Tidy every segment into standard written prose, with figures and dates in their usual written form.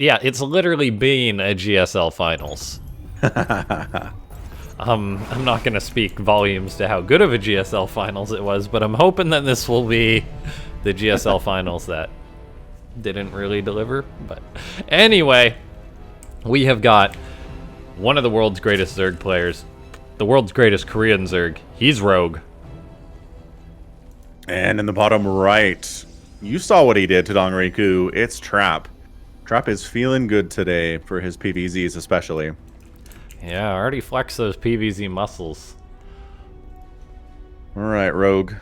Yeah, it's literally been a GSL finals. I'm not going to speak volumes to how good of a GSL finals it was, but I'm hoping that this will be the GSL finals that didn't really deliver. But anyway, we have got one of the world's greatest Zerg players, the world's greatest Korean Zerg. He's Rogue. And in the bottom right, you saw what he did to Dongriku. It's Trap. Trap is feeling good today for his PvZs especially. Yeah, already flexed those PvZ muscles. All right, Rogue.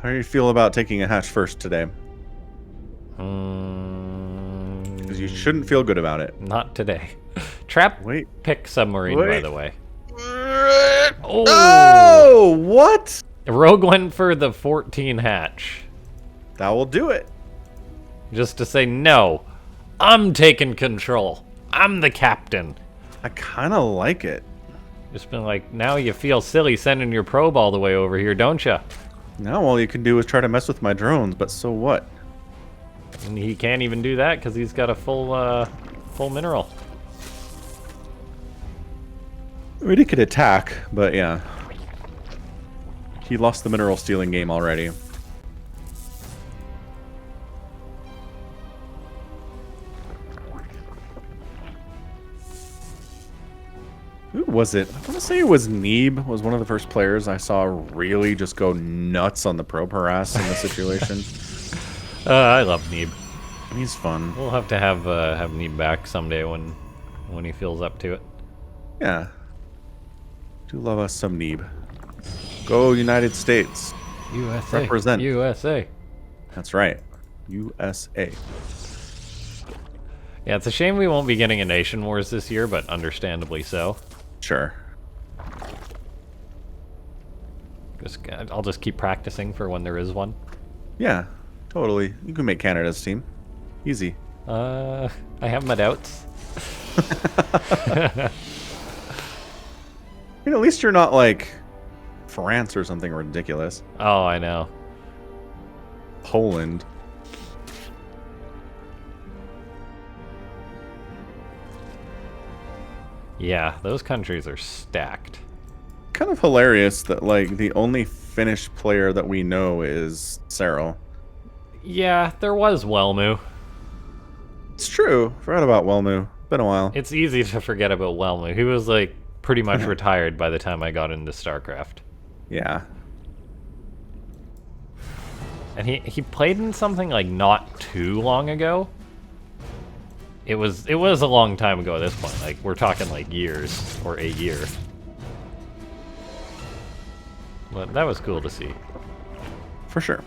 How do you feel about taking a hatch first today? Because you shouldn't feel good about it. Not today. Trap pick submarine, by the way. Oh, what? Rogue went for the 14 hatch. That will do it. Just to say, no, I'm taking control. I'm the captain. I kind of like it. Just been like, now you feel silly sending your probe all the way over here, don't you? Now all you can do is try to mess with my drones, but so what? And he can't even do that because he's got a full mineral. I mean, he could attack, but yeah. He lost the mineral stealing game already. Who was it? I want to say it was Neeb, was one of the first players I saw really just go nuts on the probe harass in the situation. I love Neeb. He's fun. We'll have to have Neeb back someday when he feels up to it. Yeah. Do love us some Neeb. Go United States. USA. Represent. USA. That's right. USA. Yeah, it's a shame we won't be getting a Nation Wars this year, but understandably so. Sure. I'll just keep practicing for when there is one. Yeah, totally. You can make Canada's team. Easy. I have my doubts. I mean, at least you're not like France or something ridiculous. Oh, I know. Poland. Yeah, those countries are stacked. Kind of hilarious that like the only Finnish player that we know is Cyril. Yeah, there was Welmu. It's true. Forgot about Welmu. Been a while. It's easy to forget about Welmu. He was like pretty much retired by the time I got into Starcraft. Yeah. And he played in something like not too long ago. It was a long time ago at this point. Like we're talking like years or a year. But that was cool to see. For sure.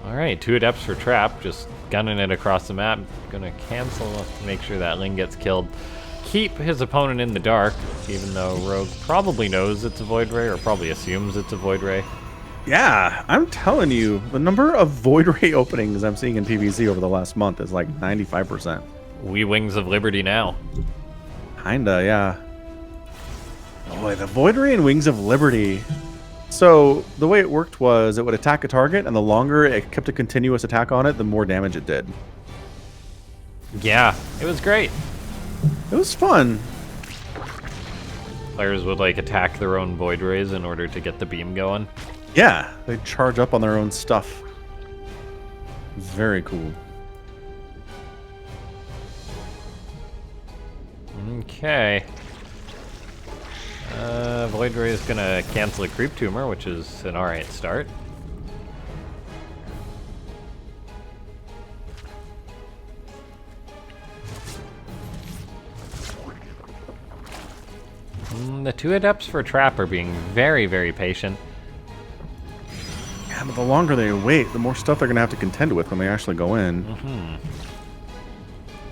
Alright, 2 adepts for Trap, just gunning it across the map. Gonna cancel, make sure that Ling gets killed. Keep his opponent in the dark, even though Rogue probably knows it's a Void Ray, or probably assumes it's a Void Ray. Yeah, I'm telling you, the number of Void Ray openings I'm seeing in PvZ over the last month is like 95%. We Wings of Liberty now. Kinda, yeah. Boy, the Void Ray and Wings of Liberty. So, the way it worked was it would attack a target, and the longer it kept a continuous attack on it, the more damage it did. Yeah, it was great. It was fun. Players would like attack their own Void Rays in order to get the beam going. Yeah, they'd charge up on their own stuff. Very cool. Okay. Void Ray is gonna cancel a Creep Tumor, which is an alright start. The 2 adepts for Trap are being very, very patient. Yeah, but the longer they wait, the more stuff they're going to have to contend with when they actually go in.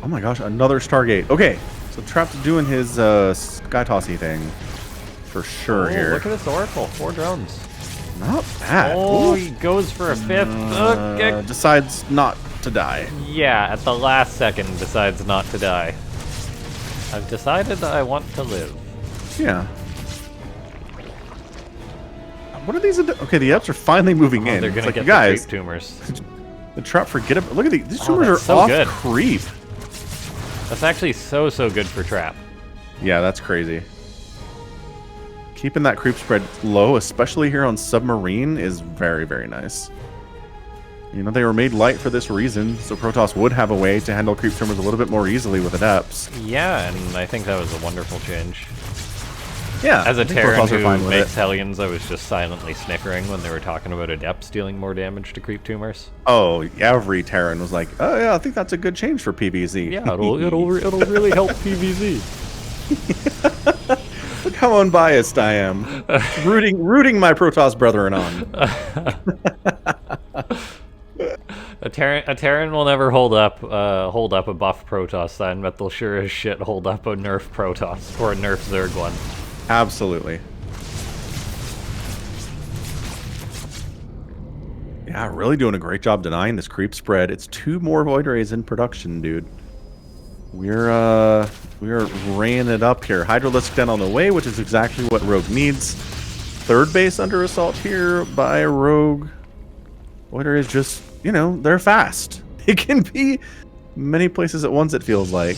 Oh my gosh, another Stargate. Okay, so Trap's doing his sky tossy thing. For sure here. Look at this Oracle, 4 drones. Not bad. Oh, Ooh. he goes for a 5th. Decides not to die. Yeah, at the last second decides not to die. I've decided that I want to live. Yeah. What are these? Okay, the Eps are finally moving in. They're gonna like, get guys, the Creep Tumors. The trap forget about. Look at these tumors that's are so off good. creep. That's actually so good for trap. Yeah, that's crazy. Keeping that creep spread low, especially here on submarine, is very nice. You know, they were made light for this reason, so Protoss would have a way to handle creep tumors a little bit more easily with Adepts. Yeah, and I think that was a wonderful change. Yeah, As a I think Terran Protoss are who fine with makes it. Hellions, I was just silently snickering when they were talking about Adepts dealing more damage to creep tumors. Oh, every Terran was like, "Oh yeah, I think that's a good change for PvZ." Yeah, it'll really help PvZ. Look how unbiased I am, rooting my Protoss brethren on. A Terran will never hold up a buff Protoss then, but they'll sure as shit hold up a nerf Protoss or a nerf Zerg one. Absolutely. Yeah, really doing a great job denying this creep spread. It's 2 more Void Rays in production, dude. We're raying it up here. Hydralisk Den on the way, which is exactly what Rogue needs. 3rd base under assault here by Rogue. Void Rays just, you know, they're fast. It can be many places at once, it feels like.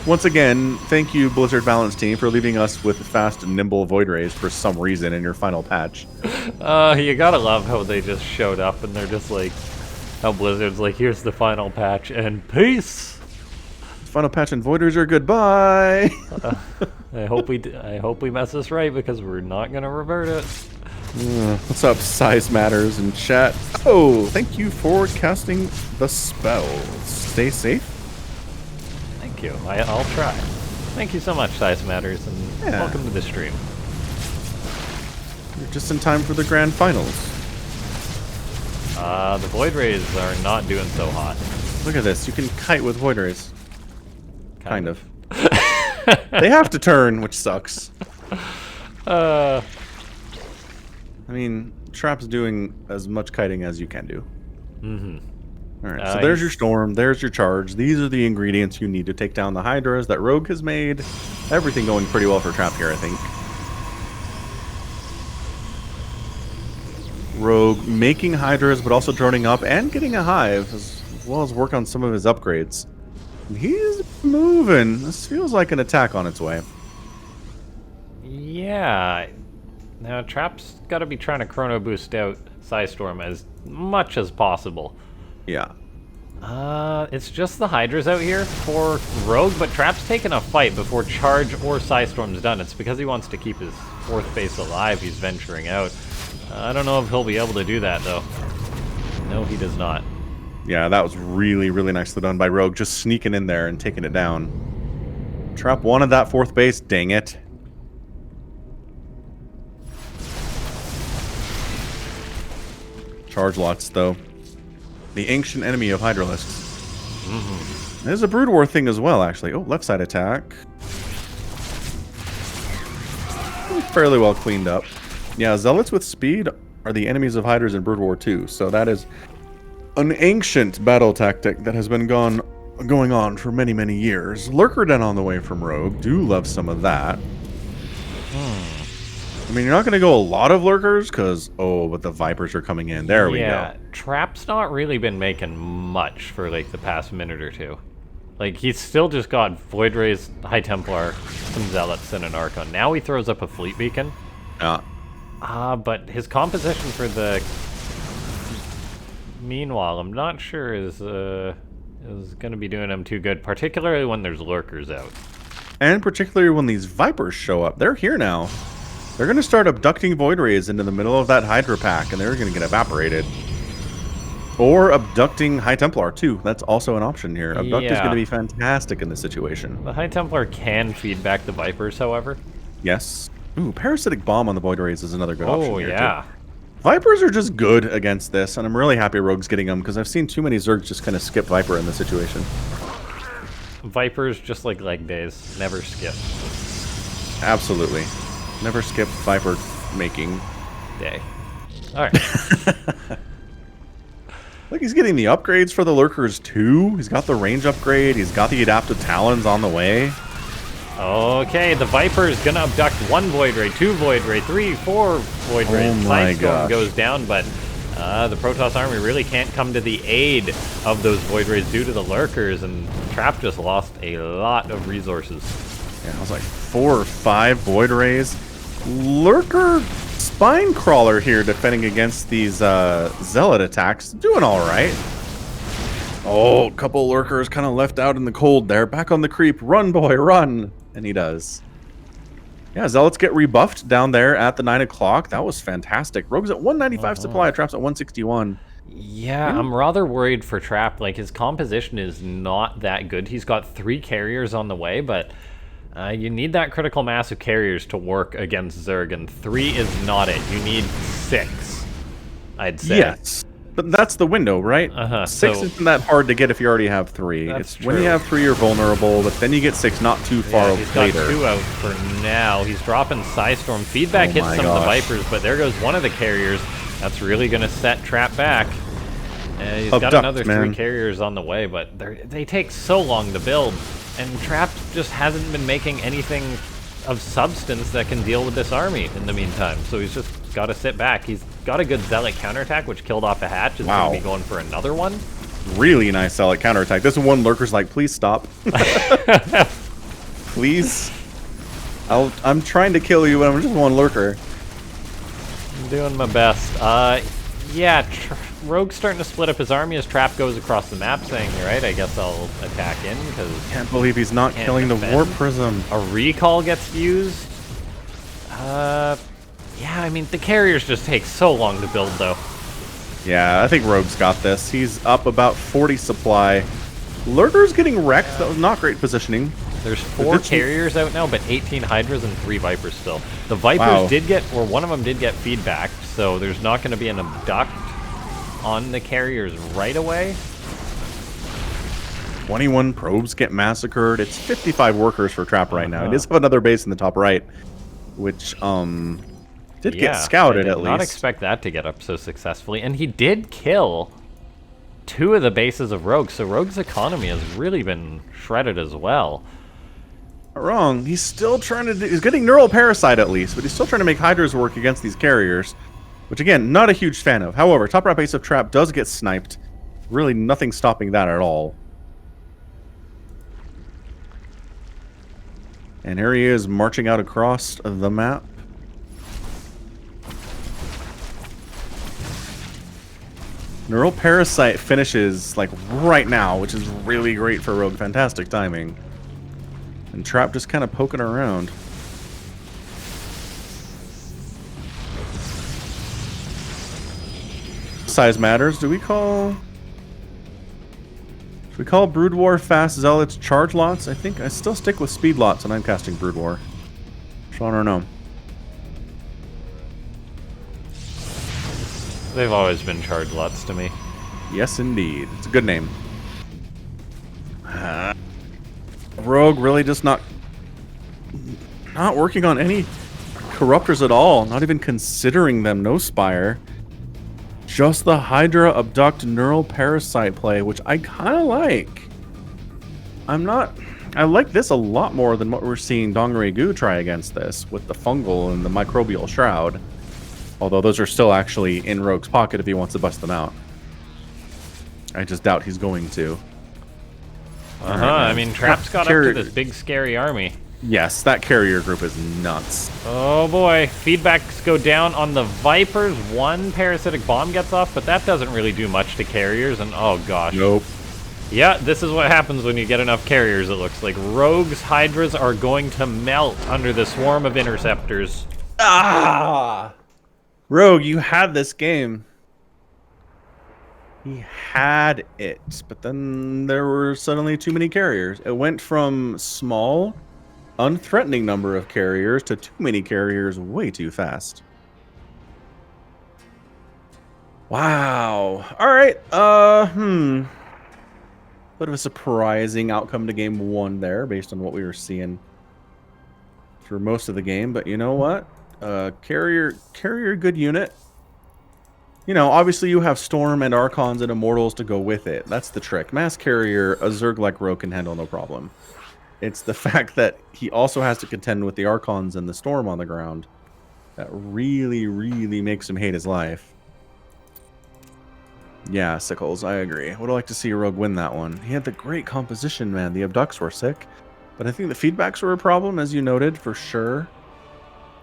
Once again, thank you, Blizzard Balance team, for leaving us with fast and nimble Void Rays for some reason in your final patch. You gotta love how they just showed up and they're just like, how Blizzard's like, here's the final patch and peace. Final patch and Void Rays are goodbye. I hope we mess this right because we're not gonna revert it. What's up, Size Matters in chat? Oh, thank you for casting the spells. Stay safe. Thank you. I'll try. Thank you so much, Size Matters, and Yeah. welcome to the stream. You're just in time for the grand finals. The Void Rays are not doing so hot. Look at this. You can kite with Void Rays. Kind of. They have to turn, which sucks. I mean, Trap's doing as much kiting as you can do. Alright, so there's your storm, there's your charge. These are the ingredients you need to take down the Hydras that Rogue has made. Everything going pretty well for Trap here, I think. Rogue making Hydras, but also droning up and getting a hive, as well as work on some of his upgrades. And he's moving. This feels like an attack on its way. Yeah. Now, Trap's got to be trying to chrono boost out Psystorm as much as possible. Yeah. It's just the Hydras out here for Rogue, but Trap's taking a fight before Charge or Psystorm's done. It's because he wants to keep his 4th base alive. He's venturing out. I don't know if he'll be able to do that, though. No, he does not. Yeah, that was really nicely done by Rogue, just sneaking in there and taking it down. Trap wanted that 4th base, dang it. Charge lots, though. The ancient enemy of Hydralisks. There's a Brood War thing as well, actually. Oh, left side attack. Fairly well cleaned up. Yeah, Zealots with speed are the enemies of Hydras in Brood War 2, so that is an ancient battle tactic that has been going on for many years. Lurker Den on the way from Rogue. Do love some of that. I mean, you're not going to go a lot of Lurkers, because, oh, but the Vipers are coming in. There we go. Yeah, Trap's not really been making much for, like, the past minute or two. Like, he's still just got Void Rays, High Templar, some Zealots, and an Archon. Now he throws up a Fleet Beacon. Yeah. But his composition for the... Meanwhile, I'm not sure is going to be doing him too good, particularly when there's Lurkers out. And particularly when these Vipers show up. They're here now. They're going to start abducting Void Rays into the middle of that Hydra pack, and they're going to get evaporated. Or abducting High Templar, too. That's also an option here. Abduct is going to be fantastic in this situation. The High Templar can feed back the Vipers, however. Yes. Ooh, Parasitic Bomb on the Void Rays is another good option here, yeah. too. Vipers are just good against this, and I'm really happy Rogue's getting them, because I've seen too many Zergs just kind of skip Viper in this situation. Vipers, just like leg days, never skip. Absolutely. Never skip Viper making. Day. Alright. Look, he's getting the upgrades for the Lurkers, too. He's got the range upgrade. He's got the Adaptive Talons on the way. Okay, the Viper's gonna abduct 1 Void Ray, 2 Void Ray, 3, 4 Void Ray. Oh my Psystorm gosh. goes down, but The Protoss army really can't come to the aid of those Void Rays due to the Lurkers, and Trap just lost a lot of resources. Yeah, I was like 4 or 5 Void Rays. Lurker Spine Crawler here defending against these Zealot attacks. Doing all right. Oh, a couple Lurkers kind of left out in the cold there. Back on the creep. Run, boy, run. And he does. Yeah, Zealots get rebuffed down there at the 9 o'clock. That was fantastic. Rogue's at 195 supply. Trap's at 161. Yeah, I'm rather worried for Trap. Like, his composition is not that good. He's got 3 carriers on the way, but you need that critical mass of carriers to work against Zerg, and 3 is not it. You need 6, I'd say. Yes. But that's the window, right? 6 isn't that hard to get if you already have 3. That's When you have 3, you're vulnerable, but then you get 6 not too far he's got later. 2 out for now. He's dropping Psystorm. Feedback hits some of the Vipers, but there goes one of the carriers. That's really going to set Trap back. He's got another 3 carriers on the way, but they take so long to build, and Trap just hasn't been making anything of substance that can deal with this army in the meantime. So he's just got to sit back. He's got a good Zealot counterattack, which killed off a hatch. He's going to be going for another one. Really nice Zealot counterattack. This one Lurker's like, please stop. Please. I'm trying to kill you, but I'm just one Lurker. I'm doing my best. Yeah, Rogue's starting to split up his army as Trap goes across the map, saying, right, I guess I'll attack in, because... Can't believe he's not killing the Warp Prism. A recall gets used. Yeah, I mean, the carriers just take so long to build, though. Yeah, I think Rogue's got this. He's up about 40 supply. Lurker's getting wrecked. That was not great positioning. There's 4 carriers out now, but 18 Hydras and 3 Vipers still. The Vipers did get, or one of them did get feedback, so there's not going to be an abduct on the carriers right away. 21 probes get massacred. It's 55 workers for Trap right now. It does have another base in the top right, which did get scouted at least. I did not expect that to get up so successfully, and he did kill 2 of the bases of Rogue, so Rogue's economy has really been shredded as well. Not wrong. He's still trying to he's getting Neural Parasite at least, but he's still trying to make Hydras work against these carriers, which again, not a huge fan of. However, top right base of Trap does get sniped. Really nothing stopping that at all. And here he is marching out across the map. Neural Parasite finishes like right now, which is really great for Rogue. Fantastic timing. And Trap just kind of poking around. Size matters. Do we call... Should we call Brood War Fast Zealots charge lots? I think I still stick with speed lots when I'm casting Brood War. So I don't know. They've always been charge lots to me. Yes, indeed. It's a good name. Rogue really just not working on any corruptors at all. Not even considering them. No Spire. Just the Hydra Abduct Neural Parasite play, which I kind of like. I like this a lot more than what we're seeing Dongre Gu try against this, with the Fungal and the Microbial Shroud. Although those are still actually in Rogue's pocket if he wants to bust them out. I just doubt he's going to. I mean, Trap's got up to this big, scary army. Yes, that carrier group is nuts. Oh boy, feedbacks go down on the Vipers. 1 parasitic bomb gets off, but that doesn't really do much to carriers, and oh gosh. Nope. Yeah, this is what happens when you get enough carriers, it looks like. Rogue's Hydras are going to melt under the swarm of interceptors. Ah! Rogue, you had this game. He had it, but then there were suddenly too many carriers. It went from small, unthreatening number of carriers to too many carriers way too fast. Wow. All right. Bit of a surprising outcome to game 1 there, based on what we were seeing for most of the game. But you know what? Carrier, good unit. You know, obviously you have Storm and Archons and Immortals to go with it. That's the trick. Mass Carrier, a Zerg like Rogue can handle no problem. It's the fact that he also has to contend with the Archons and the Storm on the ground that really, really makes him hate his life. Yeah, Sickles, I agree. I would like to see Rogue win that one. He had the great composition, man. The abducts were sick. But I think the feedbacks were a problem, as you noted, for sure.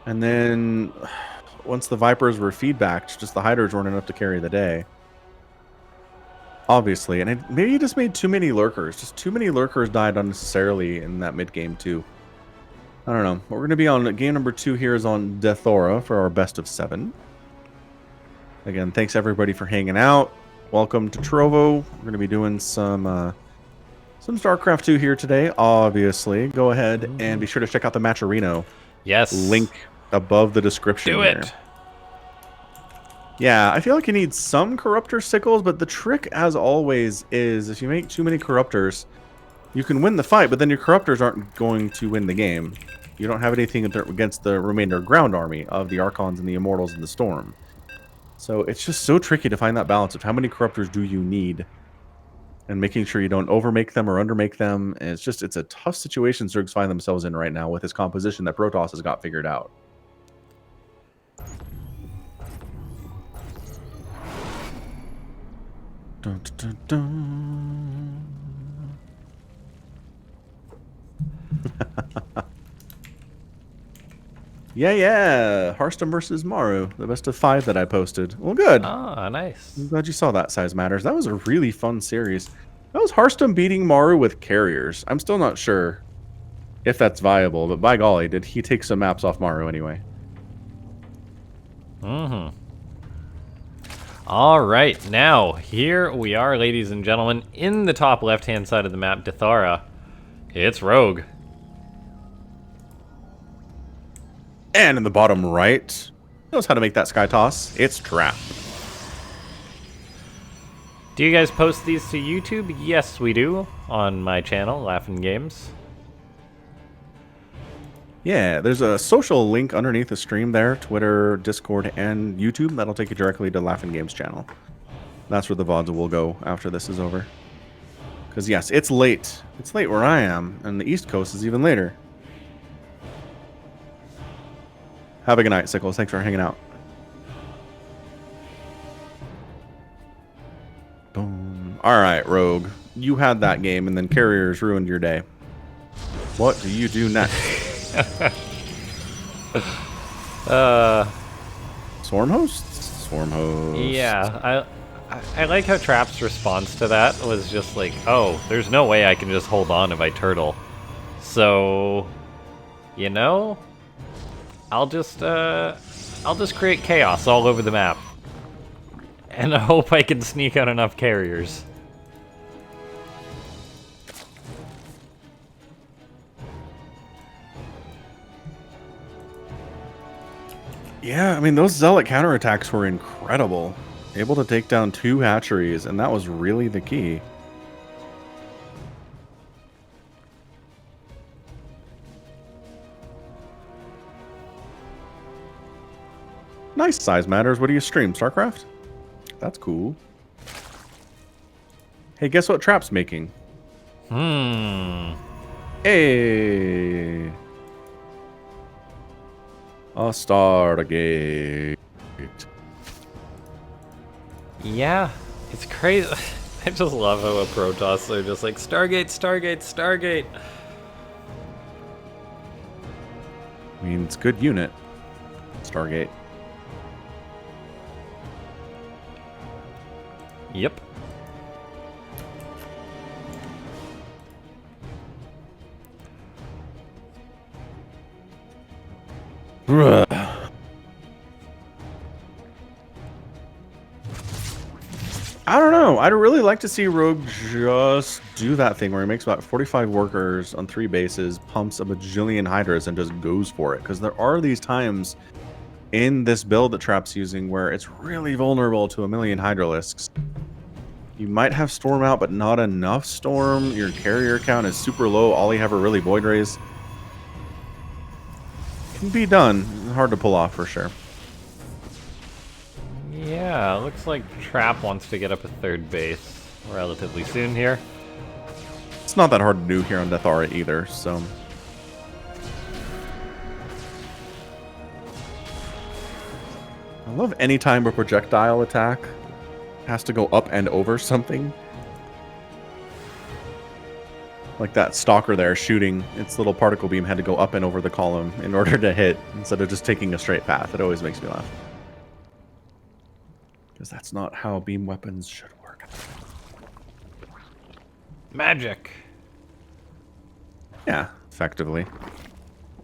And then once the Vipers were feedbacked, just the Hydras weren't enough to carry the day. Obviously. And maybe he just made too many Lurkers. Just too many Lurkers died unnecessarily in that mid-game, too. I don't know. We're going to be on game number 2 here is on Deathora for our best of 7. Again, thanks everybody for hanging out. Welcome to Trovo. We're going to be doing some Starcraft 2 here today, obviously. Go ahead and be sure to check out the Matcherino. Yes. Link above the description. Do it. Yeah, I feel like you need some Corruptor Sickles, but the trick, as always, is if you make too many Corruptors, you can win the fight, but then your Corruptors aren't going to win the game. You don't have anything against the remainder ground army of the Archons and the Immortals and the Storm. So it's just so tricky to find that balance of how many Corruptors do you need and making sure you don't overmake them or undermake them. And it's a tough situation Zergs find themselves in right now with this composition that Protoss has got figured out. Dun, dun, dun, dun. Yeah. Hearthstone versus Maru, the best of 5 that I posted. Well, good. Ah, nice. I'm glad you saw that, Size Matters. That was a really fun series. That was Hearthstone beating Maru with carriers. I'm still not sure if that's viable, but by golly, did he take some maps off Maru anyway? All right, now here we are, ladies and gentlemen, in the top left-hand side of the map, Deathora. It's Rogue. And in the bottom right, knows how to make that sky toss. It's Trap. Do you guys post these to YouTube? Yes, we do, on my channel, LaughNgamez. Yeah, there's a social link underneath the stream there, Twitter, Discord, and YouTube. That'll take you directly to LaughNgamez channel. That's where the VODs will go after this is over. Because yes, it's late. It's late where I am, and the East Coast is even later. Have a good night, Sickles. Thanks for hanging out. Boom. All right, Rogue. You had that game, and then Carriers ruined your day. What do you do next? Swarm hosts? Swarm hosts. Yeah, I like how Trap's response to that was just like, oh, there's no way I can just hold on if I turtle. So, you know, I'll just create chaos all over the map. And I hope I can sneak out enough carriers. Yeah, I mean, those Zealot counterattacks were incredible. Able to take down 2 hatcheries, and that was really the key. Nice. Size Matters. What do you stream? Starcraft? That's cool. Hey, guess what Trap's making? Hey. A Stargate. Yeah, it's crazy. I just love how a Protoss are just like, Stargate, Stargate, Stargate. I mean, it's a good unit. Stargate. Yep. I don't know. I'd really like to see Rogue just do that thing where he makes about 45 workers on 3 bases, pumps a bajillion Hydras, and just goes for it. Because there are these times in this build that Trap's using where it's really vulnerable to a million Hydralisks. You might have Storm out, but not enough Storm. Your carrier count is super low. All you have are really Void Rays. Can be done. Hard to pull off for sure. Yeah, looks like Trap wants to get up a 3rd base relatively soon here. It's not that hard to do here on Deathora either, so... I love any time a projectile attack has to go up and over something. Like that stalker there shooting, its little particle beam had to go up and over the column in order to hit, instead of just taking a straight path. It always makes me laugh. Because that's not how beam weapons should work. Magic. Yeah, effectively.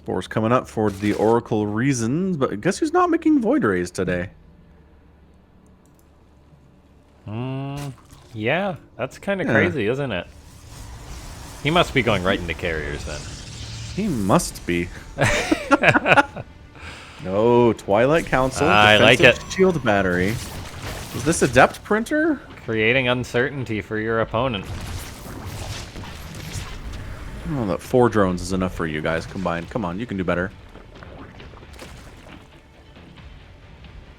Boar's coming up for the Oracle reasons, but guess who's not making Void Rays today? Yeah, that's kind of crazy, isn't it? He must be going right into carriers then. He must be. No, Twilight Council. I like it. Shield battery. Is this a depth printer? Creating uncertainty for your opponent. Oh, that 4 drones is enough for you guys combined. Come on, you can do better.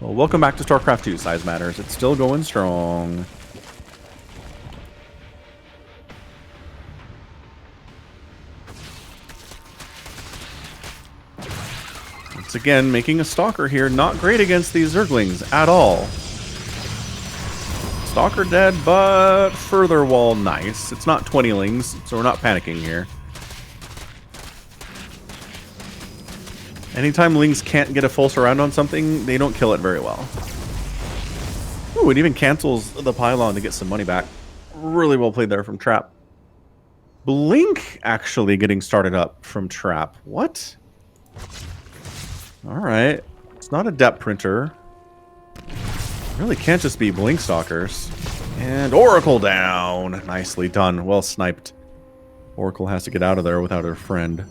Well, welcome back to Starcraft 2, Size Matters. It's still going strong. Once again, making a Stalker here. Not great against these Zerglings at all. Stalker dead, but further wall nice. It's not 20-lings, so we're not panicking here. Anytime Lings can't get a full surround on something, they don't kill it very well. Ooh, it even cancels the pylon to get some money back. Really well played there from Trap. Blink actually getting started up from Trap. What? Alright. It's not a depth printer. Really can't just be Blink Stalkers. And Oracle down. Nicely done. Well sniped. Oracle has to get out of there without her friend.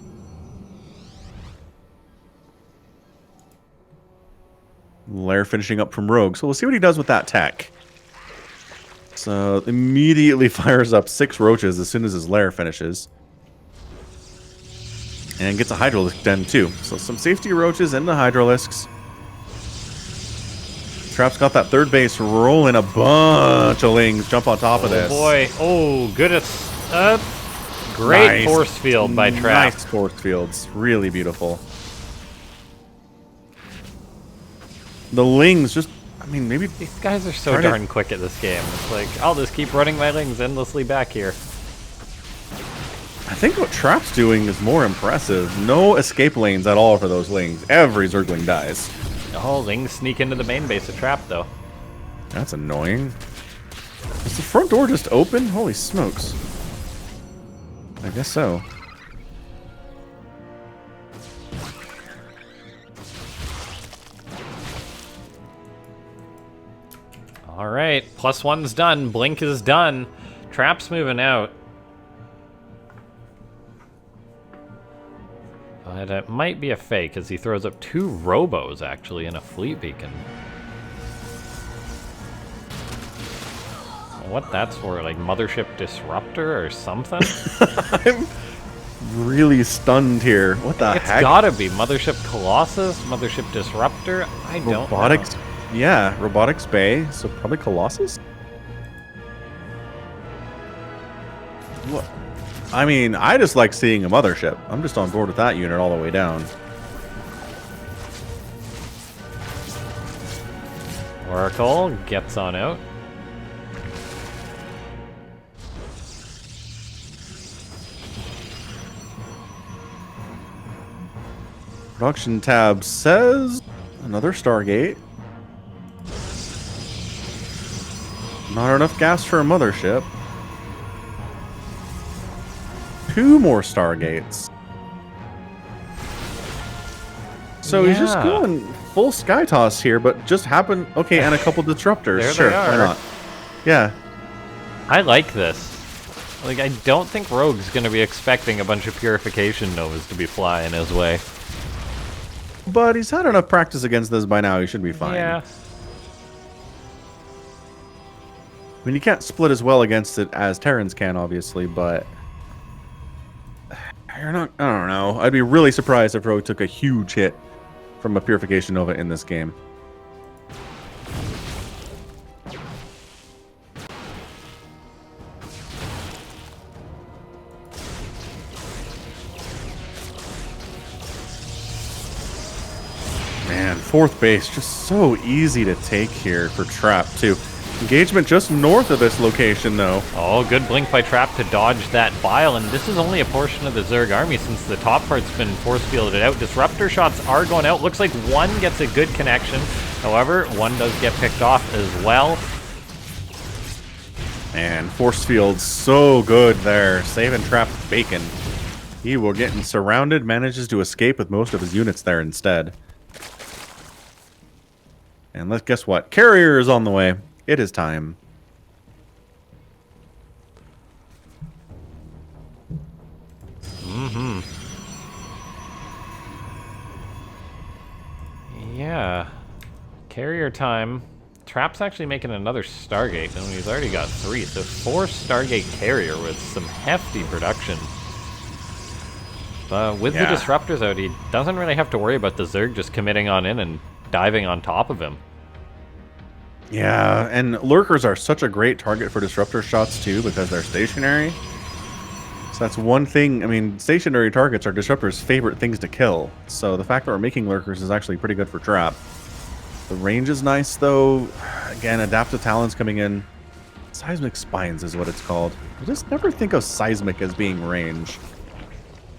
Lair finishing up from Rogue. So we'll see what he does with that tech. So immediately fires up 6 roaches as soon as his lair finishes. And gets a Hydralisk den too. So some safety roaches into Hydralisks. Trap's got that third base rolling a bunch of Lings. Jump on top of this. Oh boy. Oh, goodness. Great force field by Trap. Nice force fields. Really beautiful. The Lings just, I mean, maybe... These guys are so darn quick at this game. It's like, I'll just keep running my Lings endlessly back here. I think what Trap's doing is more impressive. No escape lanes at all for those Lings. Every Zergling dies. Oh, Lings sneak into the main base of Trap, though. That's annoying. Is the front door just open? Holy smokes. I guess so. Alright, +1's done. Blink is done. Trap's moving out. But it might be a fake, as he throws up 2 Robos, actually, and a Fleet Beacon. What that's for, like Mothership Disruptor or something? I'm really stunned here. What the heck? It's gotta be Mothership Colossus, Mothership Disruptor. I don't know. Robotics. Yeah, Robotics Bay. So probably Colossus. What? I mean, I just like seeing a mothership. I'm just on board with that unit all the way down. Oracle gets on out. Production tab says another Stargate. Not enough gas for a mothership. 2 more Stargates. So he's just going full Sky Toss here, but just happened. Okay, and a couple disruptors. There Sure, they are. why not? Yeah. I like this. Like, I don't think Rogue's gonna be expecting a bunch of Purification Novas to be flying his way. But he's had enough practice against this by now. He should be fine. Yeah. I mean, you can't split as well against it as Terrans can, obviously, but you're not. I don't know. I'd be really surprised if Rogue took a huge hit from a Purification Nova in this game. Man, 4th base just so easy to take here for Trap too. Engagement just north of this location, though. Oh, good blink by Trap to dodge that bile, and this is only a portion of the Zerg army since the top part's been force fielded out. Disruptor shots are going out. Looks like one gets a good connection. However, one does get picked off as well. And force field so good there, saving Trap bacon. He will get surrounded, manages to escape with most of his units there instead. And let's guess what? Carrier is on the way. It is time. Mm-hmm. Yeah. Carrier time. Trap's actually making another Stargate, and he's already got 3, so 4 Stargate carrier with some hefty production. With the disruptors out, he doesn't really have to worry about the Zerg just committing on in and diving on top of him. Yeah, and lurkers are such a great target for disruptor shots too because they're stationary. So that's one thing. I mean, stationary targets are disruptors' favorite things to kill. So the fact that we're making lurkers is actually pretty good for Trap. The range is nice though. Again, adaptive talons coming in. Seismic spines is what it's called. I just never think of seismic as being range.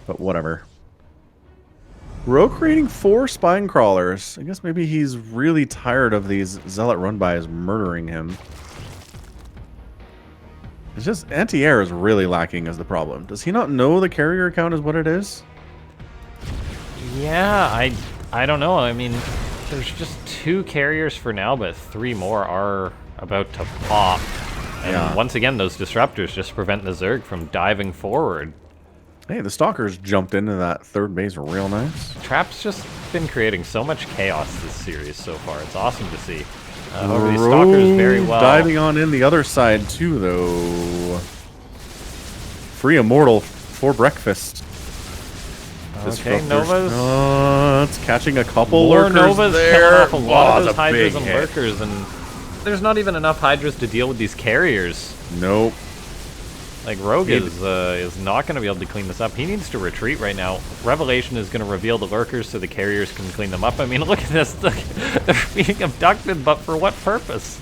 But whatever. Rogue creating 4 spine crawlers. I guess maybe he's really tired of these zealot run-bys murdering him. It's just anti-air is really lacking is the problem. Does he not know the carrier count is what it is? Yeah, I don't know. I mean, there's just 2 carriers for now, but 3 more are about to pop. And once again, those disruptors just prevent the Zerg from diving forward. Hey, the Stalkers jumped into that third base real nice. Trap's just been creating so much chaos this series so far. It's awesome to see. However, these Stalkers very well. Diving on in the other side too, though. Free Immortal for breakfast. Okay, Nova's. It's catching a couple More lurkers Nova's there. coming off a lot of those a Hydras big and hit. lurkers, and there's not even enough Hydras to deal with these carriers. Nope. Like, Rogue is not going to be able to clean this up. He needs to retreat right now. Revelation is going to reveal the lurkers so the carriers can clean them up. I mean, look at this. They're being abducted, but for what purpose?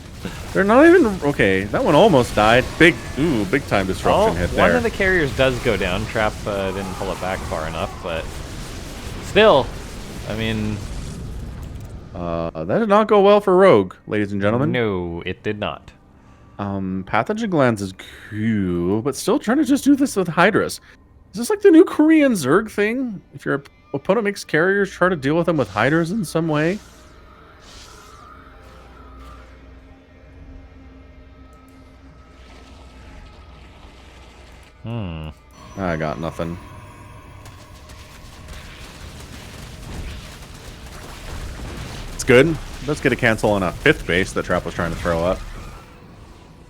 They're not even... Okay, that one almost died. Big time disruption hit there. One of the carriers does go down. Trap didn't pull it back far enough, but still, I mean... that did not go well for Rogue, ladies and gentlemen. No, it did not. Pathogen glands is cool, but still trying to just do this with Hydras. Is this like the new Korean Zerg thing? If your opponent makes carriers, try to deal with them with Hydras in some way? I got nothing. It's good. Let's get a cancel on a 5th base that Trap was trying to throw up.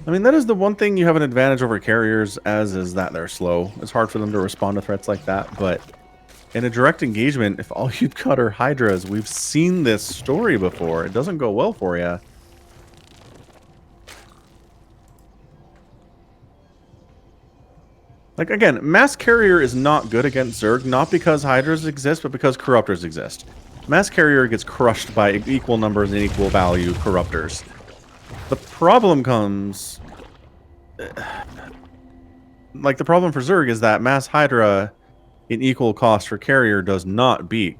I mean, that is the one thing you have an advantage over carriers as is that they're slow. It's hard for them to respond to threats like that, but in a direct engagement, if all you've got are Hydras, we've seen this story before. It doesn't go well for you. Like, again, Mass Carrier is not good against Zerg, not because Hydras exist, but because Corruptors exist. Mass Carrier gets crushed by equal numbers and equal value Corruptors. The problem comes... Like, the problem for Zerg is that Mass Hydra in equal cost for Carrier does not beat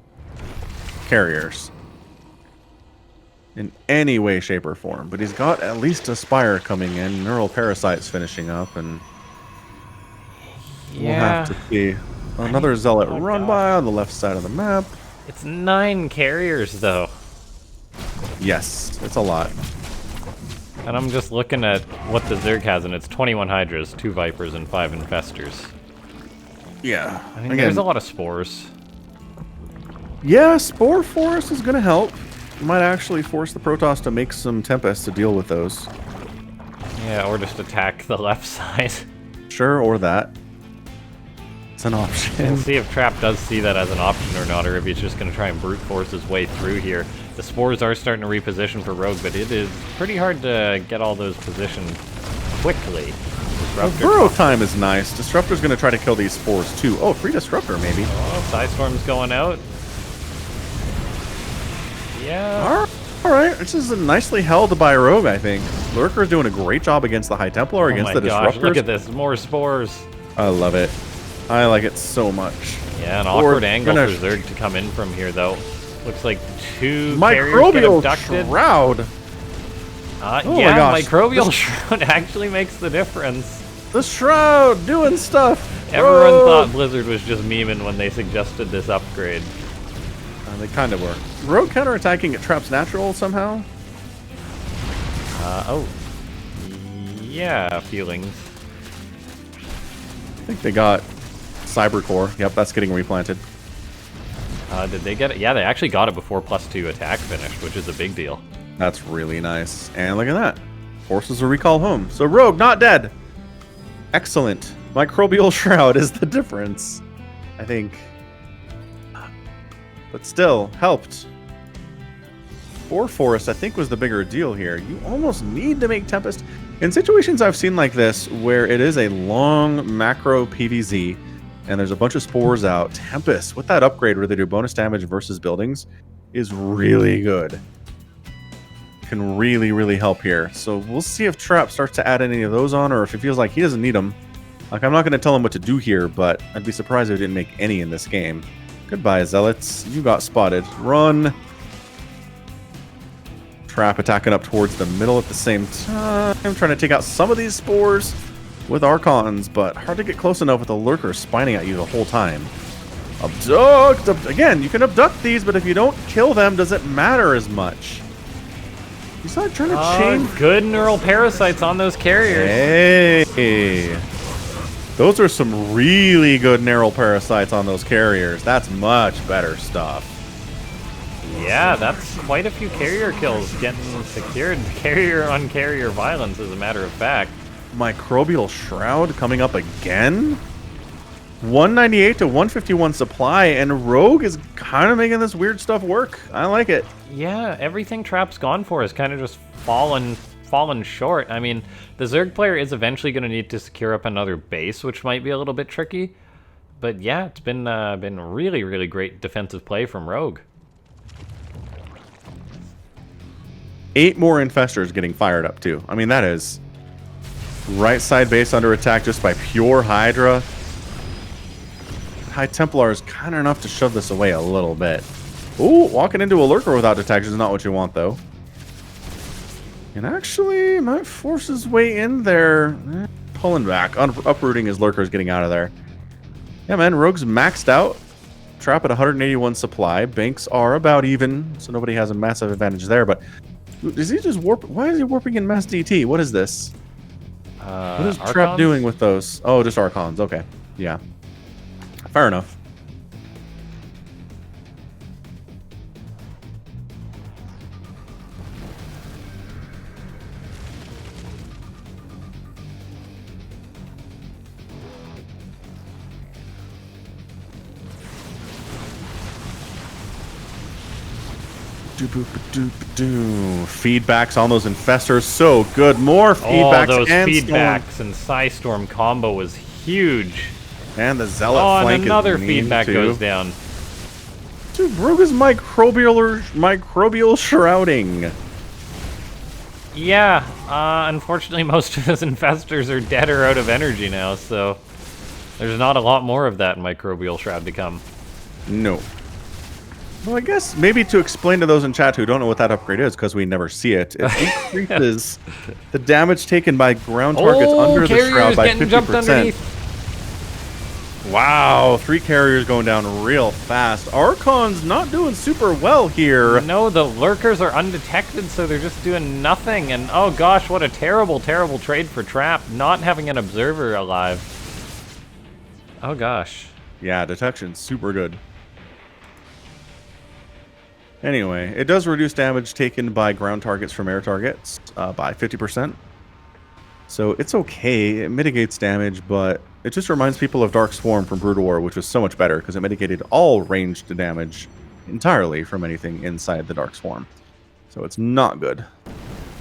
Carriers. In any way, shape, or form. But he's got at least a Spire coming in, Neural Parasites finishing up, and... We'll have to see. Another Zealot run by on the left side of the map. It's 9 carriers, though. Yes, it's a lot. And I'm just looking at what the Zerg has, and it's 21 Hydras, 2 Vipers, and 5 Infestors. Yeah. I mean, there's a lot of spores. Yeah, Spore Forest is going to help. Might actually force the Protoss to make some Tempests to deal with those. Yeah, or just attack the left side. Sure, or that. It's an option. We'll see if Trap does see that as an option or not, or if he's just going to try and brute force his way through here. The spores are starting to reposition for Rogue, but it is pretty hard to get all those positioned quickly. Burrow time is nice. Disruptor's going to try to kill these spores too. Oh, free Disruptor maybe. Oh, Psystorm's going out. Yeah. All right, this is nicely held by Rogue, I think. Lurker's doing a great job against the High Templar, against the gosh, Disruptors. look at this, more spores. I love it. I like it so much. Yeah, an awkward angle for Zerg to come in from here, though. Looks like 2 carriers get abducted. Shroud. Oh yeah, my gosh. Microbial Shroud actually makes the difference. The Shroud doing stuff. Everyone thought Blizzard was just memeing when they suggested this upgrade. They kind of were. Rogue counterattacking at Trap's natural somehow? Oh. Yeah, feelings. I think they got Cybercore. Yep, that's getting replanted. Did they get it? Yeah, they actually got it before +2 attack finished, which is a big deal. That's really nice. And look at that. Forces a recall home. So Rogue, not dead. Excellent. Microbial Shroud is the difference, I think. But still, helped. 4 Forest, I think, was the bigger deal here. You almost need to make Tempest. In situations I've seen like this, where it is a long macro PvZ, and there's a bunch of spores out, Tempest, with that upgrade where they do bonus damage versus buildings, is really good. Can really, really help here. So we'll see if Trap starts to add any of those on, or if he feels like he doesn't need them. Like, I'm not going to tell him what to do here, but I'd be surprised if he didn't make any in this game. Goodbye, Zealots. You got spotted. Run. Trap attacking up towards the middle at the same time. Trying to take out some of these spores with Archons, but hard to get close enough with a Lurker spining at you the whole time. Abduct! Again, you can abduct these, but if you don't kill them, does it matter as much? He's not trying to chain. Good neural parasites on those carriers. Hey! Those are some really good neural parasites on those carriers. That's much better stuff. Yeah, that's quite a few carrier kills getting secured. Carrier on carrier violence, as a matter of fact. Microbial Shroud coming up again? 198 to 151 supply, and Rogue is kind of making this weird stuff work. I like it. Yeah, everything Trap's gone for has kind of just fallen short. I mean, the Zerg player is eventually going to need to secure up another base, which might be a little bit tricky. But yeah, it's been really, really great defensive play from Rogue. 8 more Infestors getting fired up too. I mean, that is right side base under attack just by pure Hydra. High Templar is kind of enough to shove this away a little bit. Ooh, walking into a Lurker without detection is not what you want, though. And actually, might force his way in there. Pulling back. Uprooting his Lurkers, getting out of there. Yeah, man, Rogue's maxed out. Trap at 181 supply. Banks are about even, so nobody has a massive advantage there. But is he just warp? Why is he warping in Mass DT? What is this? What is Archons? Trap doing with those? Oh, just Archons. Okay. Yeah. Fair enough. Feedbacks on those Infestors, so good. More feedbacks. Oh, those and feedbacks Storm. and Psystorm combo was huge. And the Zealot flank and another is feedback too. goes down. Dude, Rogue is microbial shrouding. Yeah, unfortunately most of those Infestors are dead or out of energy now, so there's not a lot more of that microbial shroud to come. No. Well, I guess maybe to explain to those in chat who don't know what that upgrade is, because we never see it, it increases the damage taken by ground targets under the shroud by 50%. Wow, 3 carriers going down real fast. Archon's not doing super well here. No, the Lurkers are undetected, so they're just doing nothing. And oh gosh, what a terrible, terrible trade for Trap, not having an observer alive. Oh gosh. Yeah, detection's super good. Anyway, it does reduce damage taken by ground targets from air targets by 50%. So it's okay. It mitigates damage, but it just reminds people of Dark Swarm from Brood War, which was so much better because it mitigated all ranged damage entirely from anything inside the Dark Swarm. So it's not good.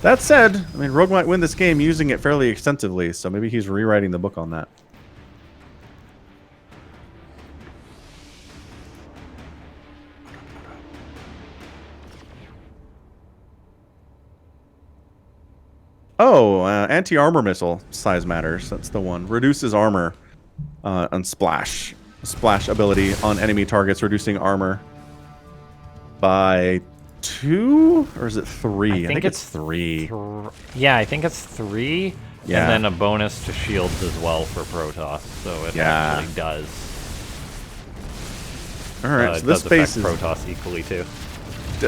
That said, I mean, Rogue might win this game using it fairly extensively, so maybe he's rewriting the book on that. Oh, anti-armor missile size matters. That's the one. Reduces armor on splash. Splash ability on enemy targets, reducing armor by 2, or is it 3? I think it's 3. Yeah, I think it's 3. Yeah. And then a bonus to shields as well for Protoss, so it actually does. All right, so this does base affect is Protoss equally too.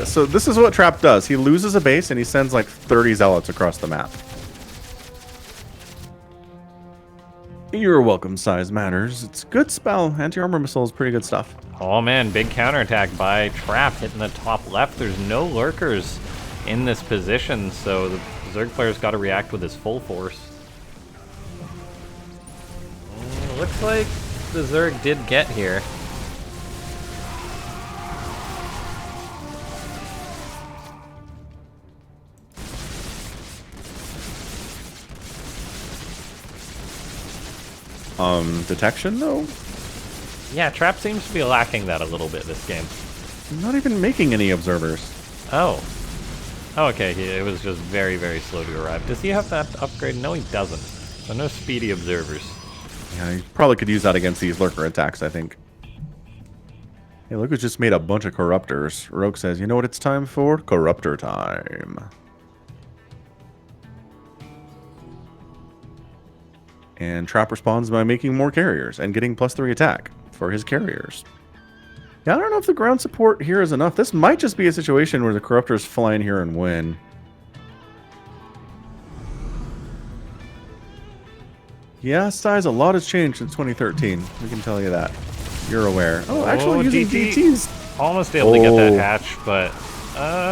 So this is what Trap does. He loses a base and he sends like 30 zealots across the map. You're welcome, size matters. It's a good spell. Anti-armor missile is pretty good stuff. Oh man, big counterattack by Trap hitting the top left. There's no lurkers in this position, so the Zerg player's got to react with his full force. Looks like the Zerg did get here. Detection though? Yeah, Trap seems to be lacking that a little bit this game. I'm not even making any observers. Oh. Oh, okay, it was just very, very slow to arrive. Does he have that upgrade? No, he doesn't. So no speedy observers. Yeah, he probably could use that against these lurker attacks, I think. Hey, look who's just made a bunch of corruptors. Rogue says, you know what it's time for? Corruptor time. And Trap responds by making more carriers and getting +3 attack for his carriers. Yeah, I don't know if the ground support here is enough. This might just be a situation where the Corruptors fly in here and win. Yeah, size, a lot has changed since 2013. We can tell you that. You're aware. Oh, actually using DTs. Almost able to get that hatch, but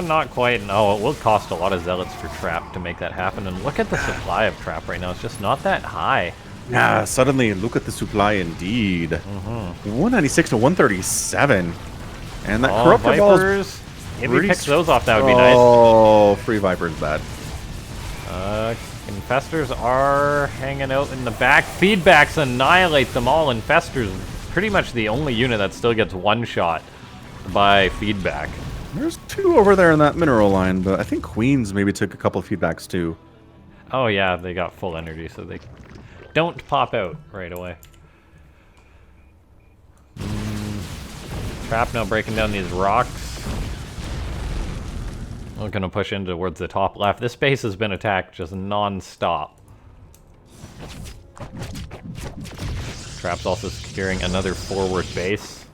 not quite. No, it will cost a lot of zealots for Trap to make that happen. And look at the supply of Trap right now. It's just not that high. Yeah, suddenly look at the supply indeed. 196 to 137. And that Corruptor Vipers. If he picks those off, that would be nice. Oh, free Viper's bad. Infestors are hanging out in the back. Feedbacks annihilate them all. Infestors pretty much the only unit that still gets one shot by feedback. There's 2 over there in that mineral line, but I think Queens maybe took a couple of feedbacks too. Oh yeah, they got full energy, so they don't pop out right away. Trap now breaking down these rocks. We're gonna push in towards the top left. This base has been attacked just non-stop. Trap's also securing another forward base.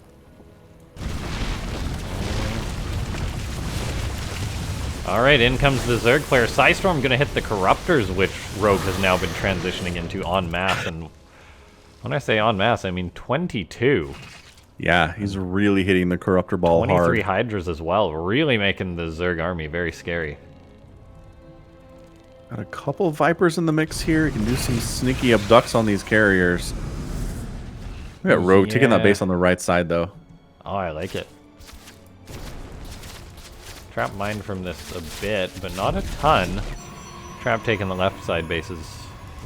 Alright, in comes the Zerg player. Psystorm gonna hit the Corruptors, which Rogue has now been transitioning into en masse. And when I say en masse, I mean 22. Yeah, he's really hitting the Corruptor ball 23 hard. 23 Hydras as well, really making the Zerg army very scary. Got a couple Vipers in the mix here. He can do some sneaky abducts on these carriers. We got Rogue taking that base on the right side, though. Oh, I like it. Trap mined from this a bit, but not a ton. Trap taking the left side bases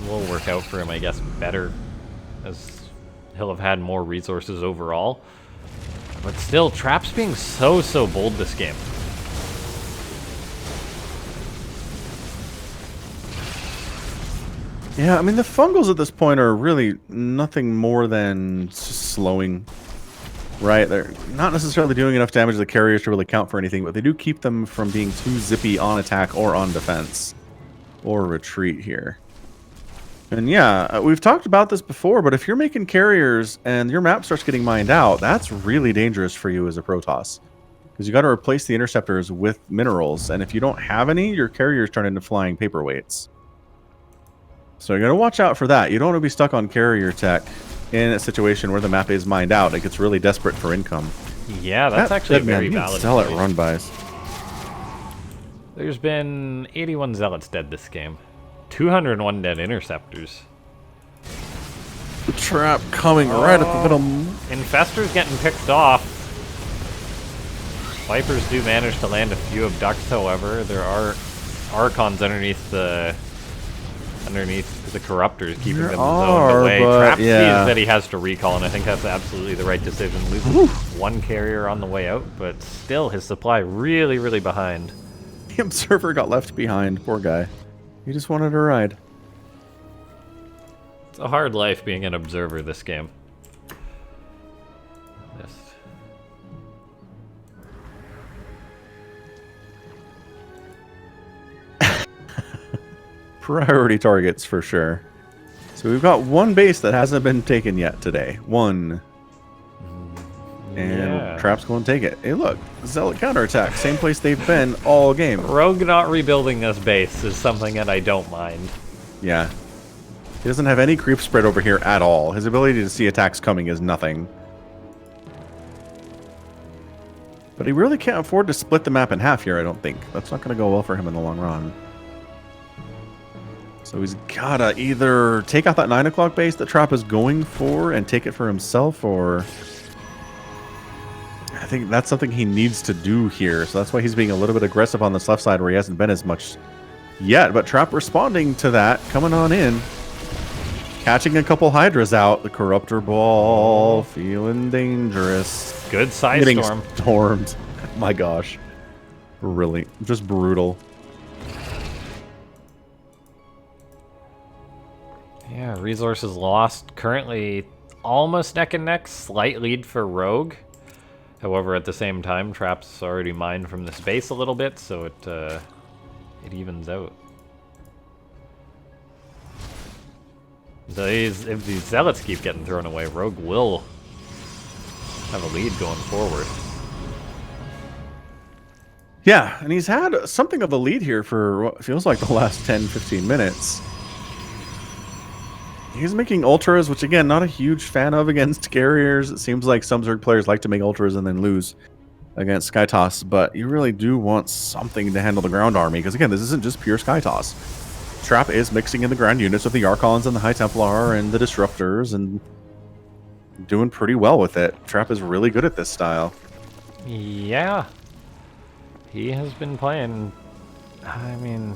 will work out for him, I guess, better, as he'll have had more resources overall. But still, Trap's being so bold this game. Yeah, I mean, the Fungals at this point are really nothing more than slowing, right? They're not necessarily doing enough damage to the carriers to really count for anything, but they do keep them from being too zippy on attack or on defense or retreat here. And yeah, we've talked about this before, but if you're making carriers and your map starts getting mined out, that's really dangerous for you as a Protoss. Because you got to replace the interceptors with minerals, and if you don't have any, your carriers turn into flying paperweights. So you're going to watch out for that. You don't want to be stuck on carrier tech in a situation where the map is mined out. It gets really desperate for income. Yeah, that's actually a very valid Zealot run-bys. There's been 81 Zealots dead this game. 201 dead interceptors. The Trap coming right at the middle. Infestors getting picked off. Vipers do manage to land a few abducts, however. There are Archons underneath the Corruptors, keeping them zoned away. Trap sees that he has to recall, and I think that's absolutely the right decision. Loses one carrier on the way out, but still his supply really behind. The Observer got left behind, poor guy. He just wanted a ride. It's a hard life being an observer this game. Priority targets for sure. So we've got one base that hasn't been taken yet today. One. And Trap's going to take it. Hey, look. Zealot counterattack. Same place they've been all game. Rogue not rebuilding this base is something that I don't mind. Yeah. He doesn't have any creep spread over here at all. His ability to see attacks coming is nothing. But he really can't afford to split the map in half here, I don't think. That's not going to go well for him in the long run. So he's gotta either take out that 9 o'clock base that Trap is going for and take it for himself, or I think that's something he needs to do here. So that's why he's being a little bit aggressive on this left side where he hasn't been as much yet. But Trap responding to that, coming on in, catching a couple Hydras out. The Corruptor Ball feeling dangerous. Good side Getting storm. Stormed. My gosh. Really, just brutal. Yeah, resources lost. Currently almost neck and neck. Slight lead for Rogue. However, at the same time, Trap's already mined from this base a little bit, so it evens out. So if these Zealots keep getting thrown away, Rogue will have a lead going forward. Yeah, and he's had something of a lead here for what feels like the last 10-15 minutes. He's making ultras, which again, not a huge fan of against carriers. It seems like some Zerg players like to make ultras and then lose against Skytoss, but you really do want something to handle the ground army, because again, this isn't just pure Skytoss. Trap is mixing in the ground units with the Archons and the High Templar and the Disruptors, and doing pretty well with it. Trap is really good at this style. Yeah. He has been playing, I mean,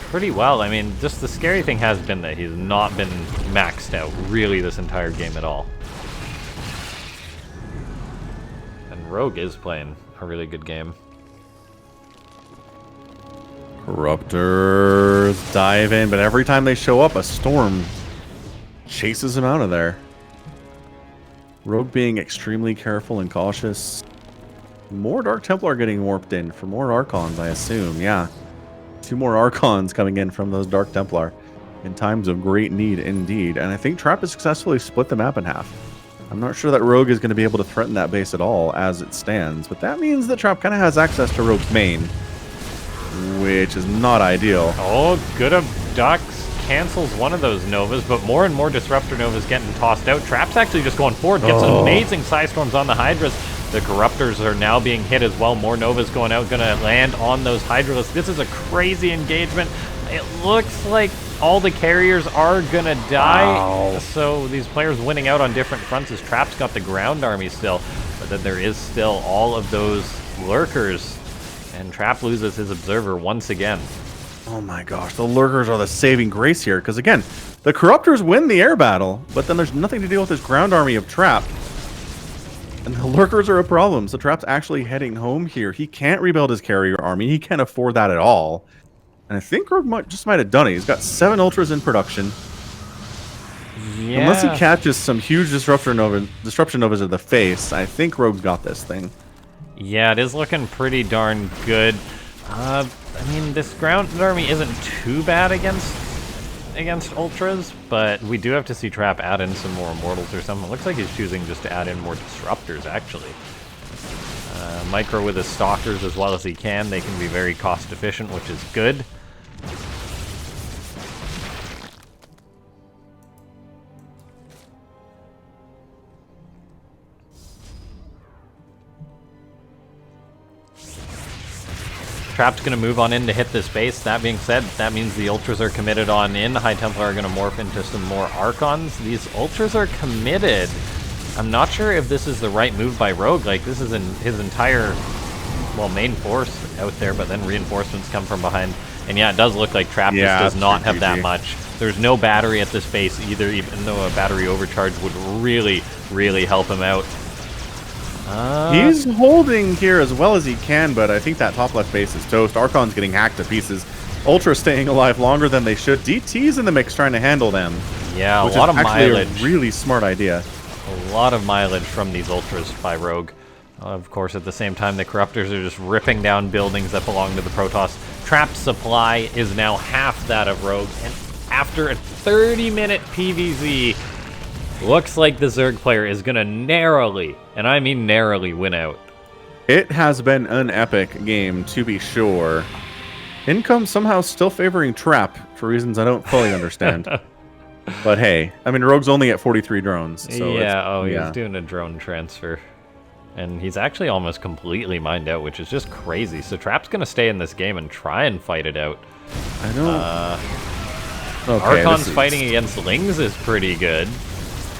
pretty well. I mean, just the scary thing has been that he's not been maxed out really this entire game at all. And Rogue is playing a really good game. Corruptors dive in, but every time they show up, a storm chases them out of there. Rogue being extremely careful and cautious. More Dark Templar getting warped in for more Archons, I assume. Yeah. 2 more Archons coming in from those Dark Templar in times of great need indeed. And I think Trap has successfully split the map in half. I'm not sure that Rogue is going to be able to threaten that base at all as it stands, but that means that Trap kind of has access to Rogue's main, which is not ideal. Oh, good abducts cancels one of those Novas, but more and more Disruptor Novas getting tossed out. Trap's actually just going forward, gets amazing Psi Storms on the Hydras. The Corruptors are now being hit as well. More Novas going out, gonna land on those Hydras. This is a crazy engagement. It looks like all the carriers are gonna die. Wow. So these players winning out on different fronts as Trap's got the ground army still, but then there is still all of those lurkers, and Trap loses his observer once again. Oh my gosh, the lurkers are the saving grace here, because again, the Corruptors win the air battle, but then there's nothing to deal with this ground army of Trap. And the lurkers are a problem, so Trap's actually heading home here. He can't rebuild his carrier army. He can't afford that at all. And I think Rogue might have done it. He's got 7 ultras in production. Yeah. Unless he catches some huge disruption novas in the face, I think Rogue's got this thing. Yeah, it is looking pretty darn good. I mean, this ground army isn't too bad against ultras, but we do have to see Trap add in some more immortals or something. It looks like he's choosing just to add in more disruptors, actually. Micro with his stalkers as well as he can. They can be very cost efficient, which is good. Trap's going to move on in to hit this base. That being said, that means the Ultras are committed on in. High Templar are going to morph into some more Archons. These Ultras are committed. I'm not sure if this is the right move by Rogue. Like, this is his entire, well, main force out there, but then reinforcements come from behind. And yeah, it does look like Trap just does not have that much. There's no battery at this base either, even though a battery overcharge would really, really help him out. He's holding here as well as he can, but I think that top left base is toast. Archon's getting hacked to pieces. Ultra staying alive longer than they should. DT's in the mix trying to handle them. Yeah, a which lot is of actually mileage. a really smart idea. A lot of mileage from these Ultras by Rogue. Of course, at the same time, the Corruptors are just ripping down buildings that belong to the Protoss. Trap supply is now half that of Rogue, and after a 30-minute PvZ, looks like the Zerg player is going to narrowly, and I mean narrowly, win out. It has been an epic game, to be sure. Income somehow still favoring Trap for reasons I don't fully understand. But hey, I mean, Rogue's only at 43 drones. So Yeah, he's doing a drone transfer. And he's actually almost completely mined out, which is just crazy. So Trap's going to stay in this game and try and fight it out. I don't... Okay, Archon's fighting against Lings is pretty good.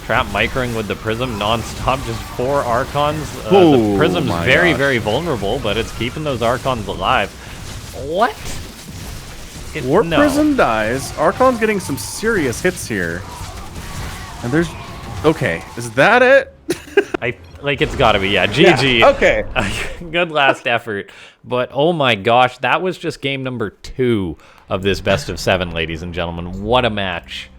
Trap microing with the Prism non-stop, just 4 Archons. The Prism's very vulnerable, but it's keeping those Archons alive. What? Warp Prism dies. Archon's getting some serious hits here. And there's... Okay, is that it? It's gotta be, yeah. GG. Yeah, okay. Good last effort. But oh my gosh, that was just game number 2 of this best of 7, ladies and gentlemen. What a match.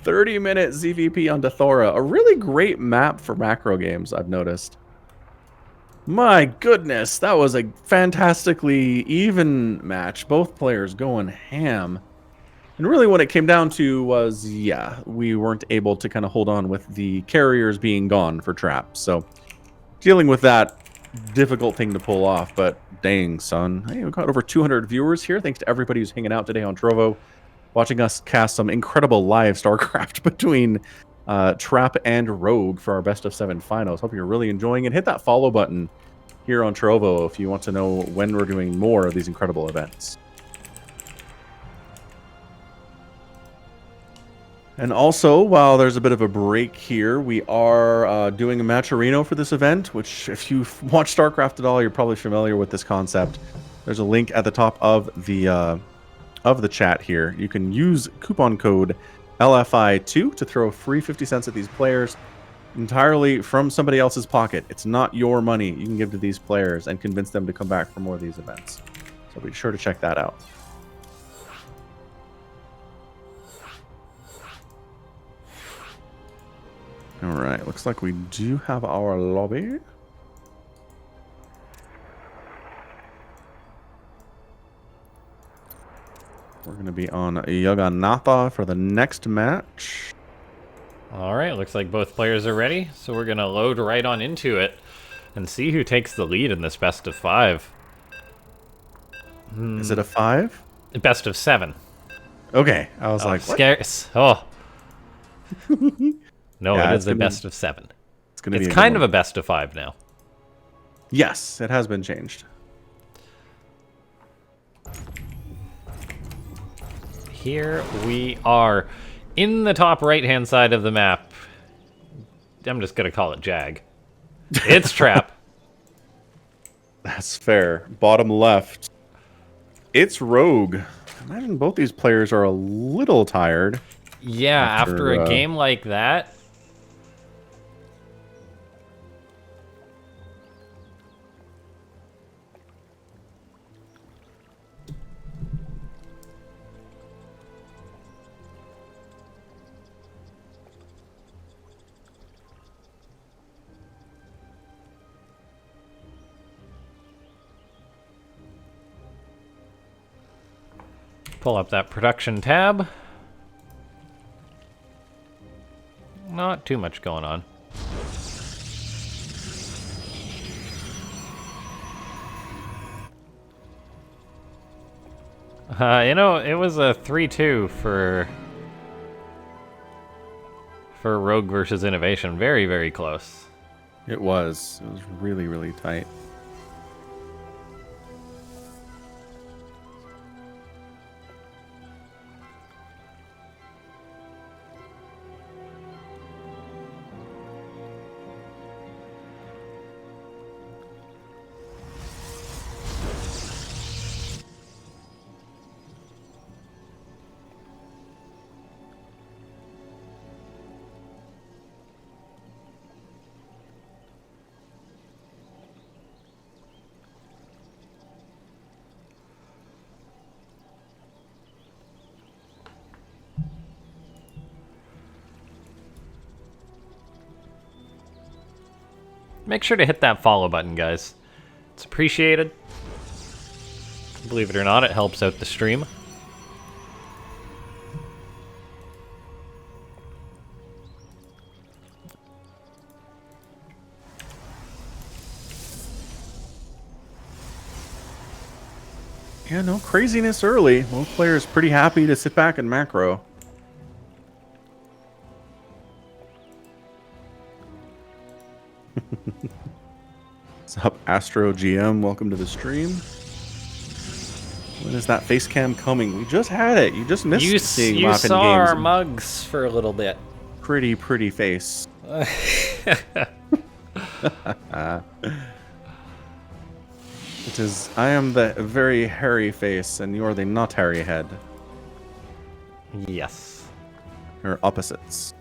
30-minute ZVP on Dathora. A really great map for macro games, I've noticed. My goodness, that was a fantastically even match. Both players going ham. And really what it came down to was, yeah, we weren't able to kind of hold on with the carriers being gone for Trap. So dealing with that difficult thing to pull off, but dang, son. Hey, we've got over 200 viewers here. Thanks to everybody who's hanging out today on Trovo, watching us cast some incredible live StarCraft between Trap and Rogue for our best of 7 finals. Hope you're really enjoying it. Hit that follow button here on Trovo if you want to know when we're doing more of these incredible events. And also, while there's a bit of a break here, we are doing a Matcherino for this event, which if you've watched StarCraft at all, you're probably familiar with this concept. There's a link at the top of the chat here. You can use coupon code LFI2 to throw free 50 cents at these players entirely from somebody else's pocket. It's not your money you can give to these players and convince them to come back for more of these events. So be sure to check that out. All right, looks like we do have our lobby. We're going to be on Jagannatha for the next match. All right, looks like both players are ready, so we're going to load right on into it and see who takes the lead in this best of 5. Is it a 5? Best of 7. Okay, I was like, what? Oh. No, yeah, it is a best of 7. It's kind of a best of 5 now. Yes, it has been changed. Here we are in the top right-hand side of the map. I'm just going to call it Jag. It's Trap. That's fair. Bottom left. It's Rogue. Imagine both these players are a little tired. Yeah, after a game like that. Pull up that production tab. Not too much going on. You know, it was a 3-2 for Rogue versus Innovation. Very, very close. It was. It was really, really tight. Make sure to hit that follow button, guys. It's appreciated. Believe it or not, it helps out the stream. Yeah, no craziness early. Most players pretty happy to sit back and macro. What's up, Astro GM? Welcome to the stream. When is that face cam coming? We just had it. You just missed seeing you Laughing saw Games. our mugs for a little bit. Pretty face. It is. I am the very hairy face, and you're the not hairy head. Yes. Or opposites.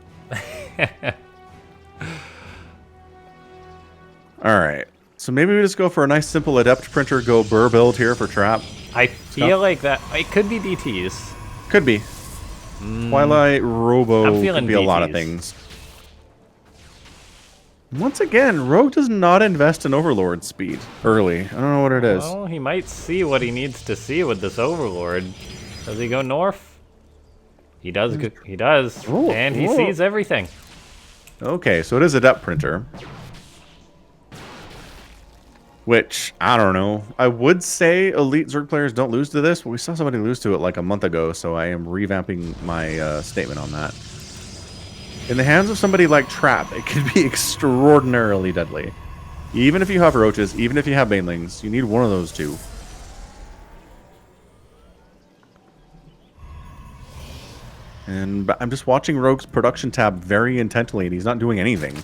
Alright. So maybe we just go for a nice simple Adept Printer Go Burr build here for Trap. I feel like that... It could be DTs. Could be. Twilight, Robo, I'm feeling could be a lot of DTs. things. Once again, Rogue does not invest in Overlord speed early. I don't know what it is. Well, he might see what he needs to see with this Overlord. Does he go north? He does. He does. Ooh, And he ooh. sees everything. Okay, so it is Adept Printer. Which, I don't know. I would say Elite Zerg players don't lose to this, but we saw somebody lose to it like a month ago, so I am revamping my statement on that. In the hands of somebody like Trap, it can be extraordinarily deadly. Even if you have Roaches, even if you have Banelings, you need one of those two. And I'm just watching Rogue's production tab very intently, and he's not doing anything.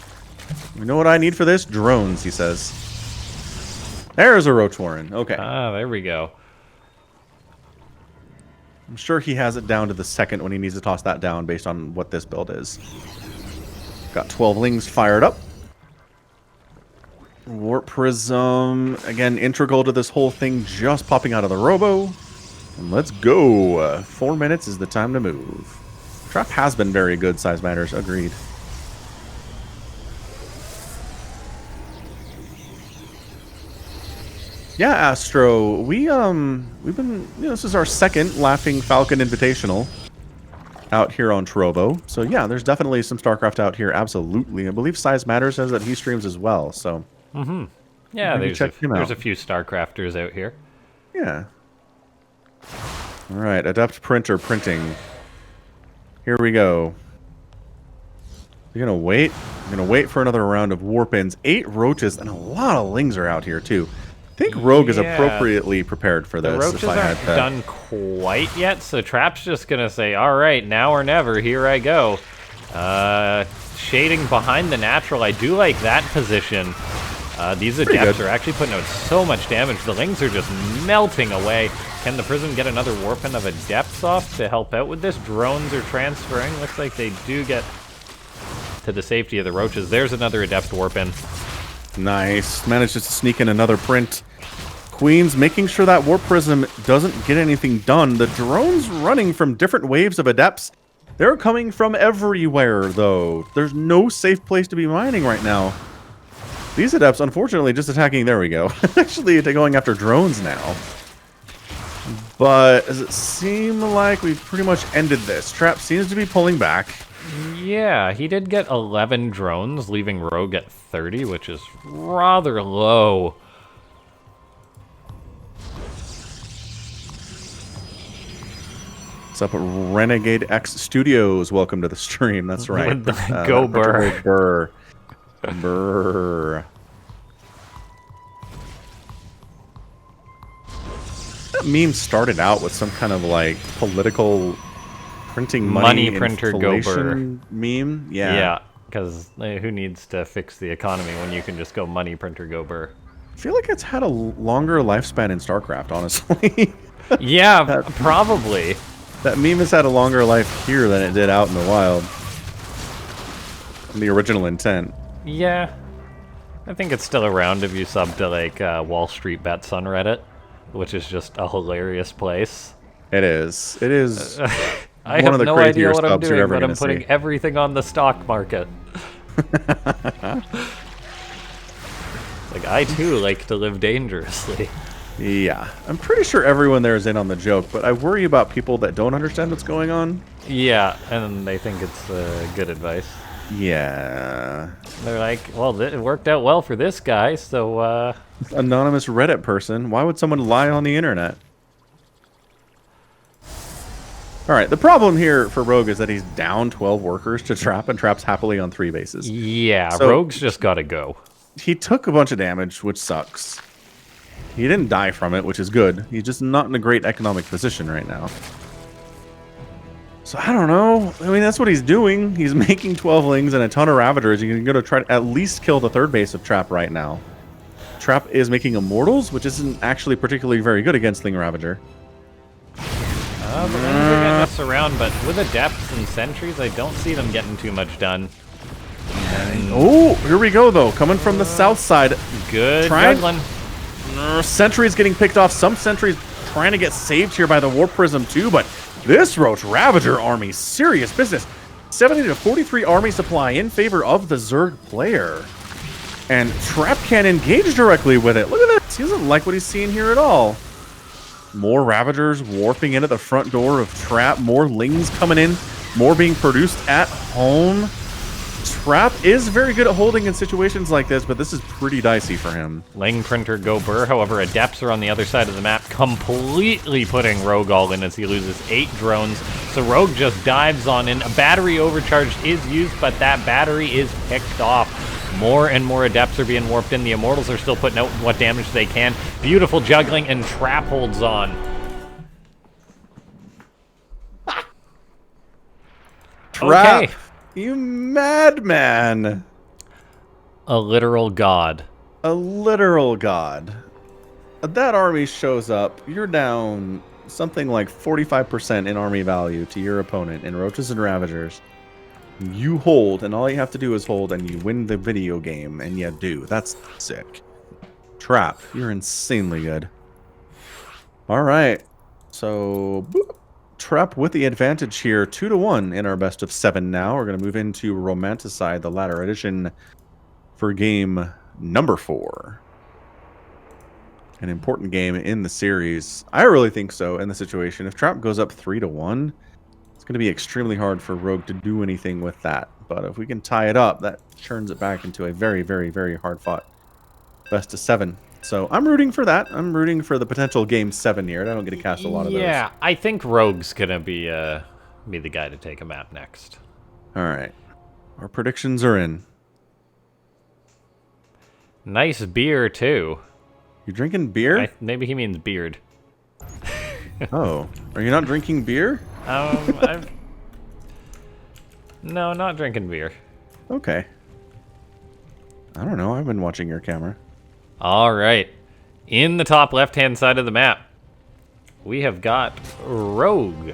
You know what I need for this? Drones, he says. There's a Roach Warren. Okay. Ah, there we go. I'm sure he has it down to the second when he needs to toss that down based on what this build is. Got 12 Lings fired up. Warp Prism, again, integral to this whole thing, just popping out of the Robo. And let's go. 4 minutes is the time to move. Trap has been very good, size matters. Agreed. Yeah, Astro. We've been, this is our second Laughing Falcon Invitational out here on Trovo. So yeah, there's definitely some StarCraft out here. Absolutely. I believe Size Matter says that he streams as well. So Yeah, maybe check him there's out. a few StarCrafters out here. Yeah. All right, Adept Printer printing. Here we go. You're gonna wait. I'm gonna wait for another round of warp-ins. 8 Roaches and a lot of Lings are out here too. I think Rogue is Yeah. appropriately prepared for this. The Roaches if I aren't had to. done quite yet, so Trap's just gonna say, all right, now or never, here I go. Shading behind the natural, I do like that position. These Pretty Adepts good. are actually putting out so much damage. The Lings are just melting away. Can the Prism get another Warpin of Adepts off to help out with this? Drones are transferring. Looks like they do get to the safety of the Roaches. There's another Adept Warpin. Nice. Managed to sneak in another print. Queens making sure that Warp Prism doesn't get anything done. The drones running from different waves of Adepts. They're coming from everywhere, though. There's no safe place to be mining right now. These Adepts, unfortunately, just attacking... There we go. Actually, they're going after drones now. But does it seem like we've pretty much ended this? Trap seems to be pulling back. Yeah, he did get 11 drones, leaving Rogue at 30, which is rather low. What's up, Renegade X Studios? Welcome to the stream. That's right. With the Go Burr. Burr. Burr. That meme started out with some kind of like political printing money printer Go Burr inflation meme. Yeah. Yeah, because who needs to fix the economy when you can just go money printer go burr? I feel like it's had a longer lifespan in StarCraft, honestly. Yeah, probably. That meme has had a longer life here than it did out in the wild. In the original intent. Yeah, I think it's still around if you sub to like Wall Street Bets on Reddit, which is just a hilarious place. It is. It is. I one have of the no idea crazier what I'm subs you're doing, ever but I'm gonna putting see. everything on the stock market. I too like to live dangerously. Yeah, I'm pretty sure everyone there is in on the joke, but I worry about people that don't understand what's going on. Yeah, and they think it's good advice. Yeah. They're like, well, it worked out well for this guy, so, Anonymous Reddit person. Why would someone lie on the internet? Alright, the problem here for Rogue is that he's down 12 workers to Trap, and Trap's happily on 3 bases. Yeah, So, Rogue's just gotta go. He took a bunch of damage, which sucks. He didn't die from it, which is good. He's just not in a great economic position right now. So I don't know. I mean, that's what he's doing. He's making 12 Lings and a ton of Ravagers. He's going to try to at least kill the 3rd base of Trap right now. Trap is making Immortals, which isn't actually particularly very good against Ling Ravager. The Lings are getting us around, but with Adepts and Sentries, I don't see them getting too much done. Oh, here we go, though. Coming from the south side. Good juggling. Sentries getting picked off. Some Sentries trying to get saved here by the Warp Prism, too, but this Roach Ravager army, serious business. 70 to 43 army supply in favor of the Zerg player. And Trap can't engage directly with it. Look at this. He doesn't like what he's seeing here at all. More Ravagers warping in at the front door of Trap. More Lings coming in. More being produced at home. Trap is very good at holding in situations like this, but this is pretty dicey for him. Ling Printer go Burr, however, Adepts are on the other side of the map, completely putting Rogue all in as he loses 8 drones. So Rogue just dives on in. A battery overcharge is used, but that battery is picked off. More and more Adepts are being warped in. The Immortals are still putting out what damage they can. Beautiful juggling, and Trap holds on. Trap! Okay. You madman! A literal god. A literal god. That army shows up, you're down something like 45% in army value to your opponent in Roaches and Ravagers. You hold, and all you have to do is hold, and you win the video game, and you do. That's sick. Trap, you're insanely good. Alright, so boop. Trap with the advantage here, 2-1 in our best of 7 now. We're going to move into Romanticide, the latter edition, for game number 4. An important game in the series. I really think so in the situation. If Trap goes up 3-1, it's going to be extremely hard for Rogue to do anything with that. But if we can tie it up, that turns it back into a very, very, very hard-fought best of 7. So I'm rooting for that. I'm rooting for the potential game 7 here. I don't get to cast a lot of those. Yeah, I think Rogue's gonna be the guy to take a map next. All right, our predictions are in. Nice beer too. You drinking beer? Maybe he means beard. Oh, are you not drinking beer? No, not drinking beer. Okay. I don't know. I've been watching your camera. All right. In the top left-hand side of the map, we have got Rogue.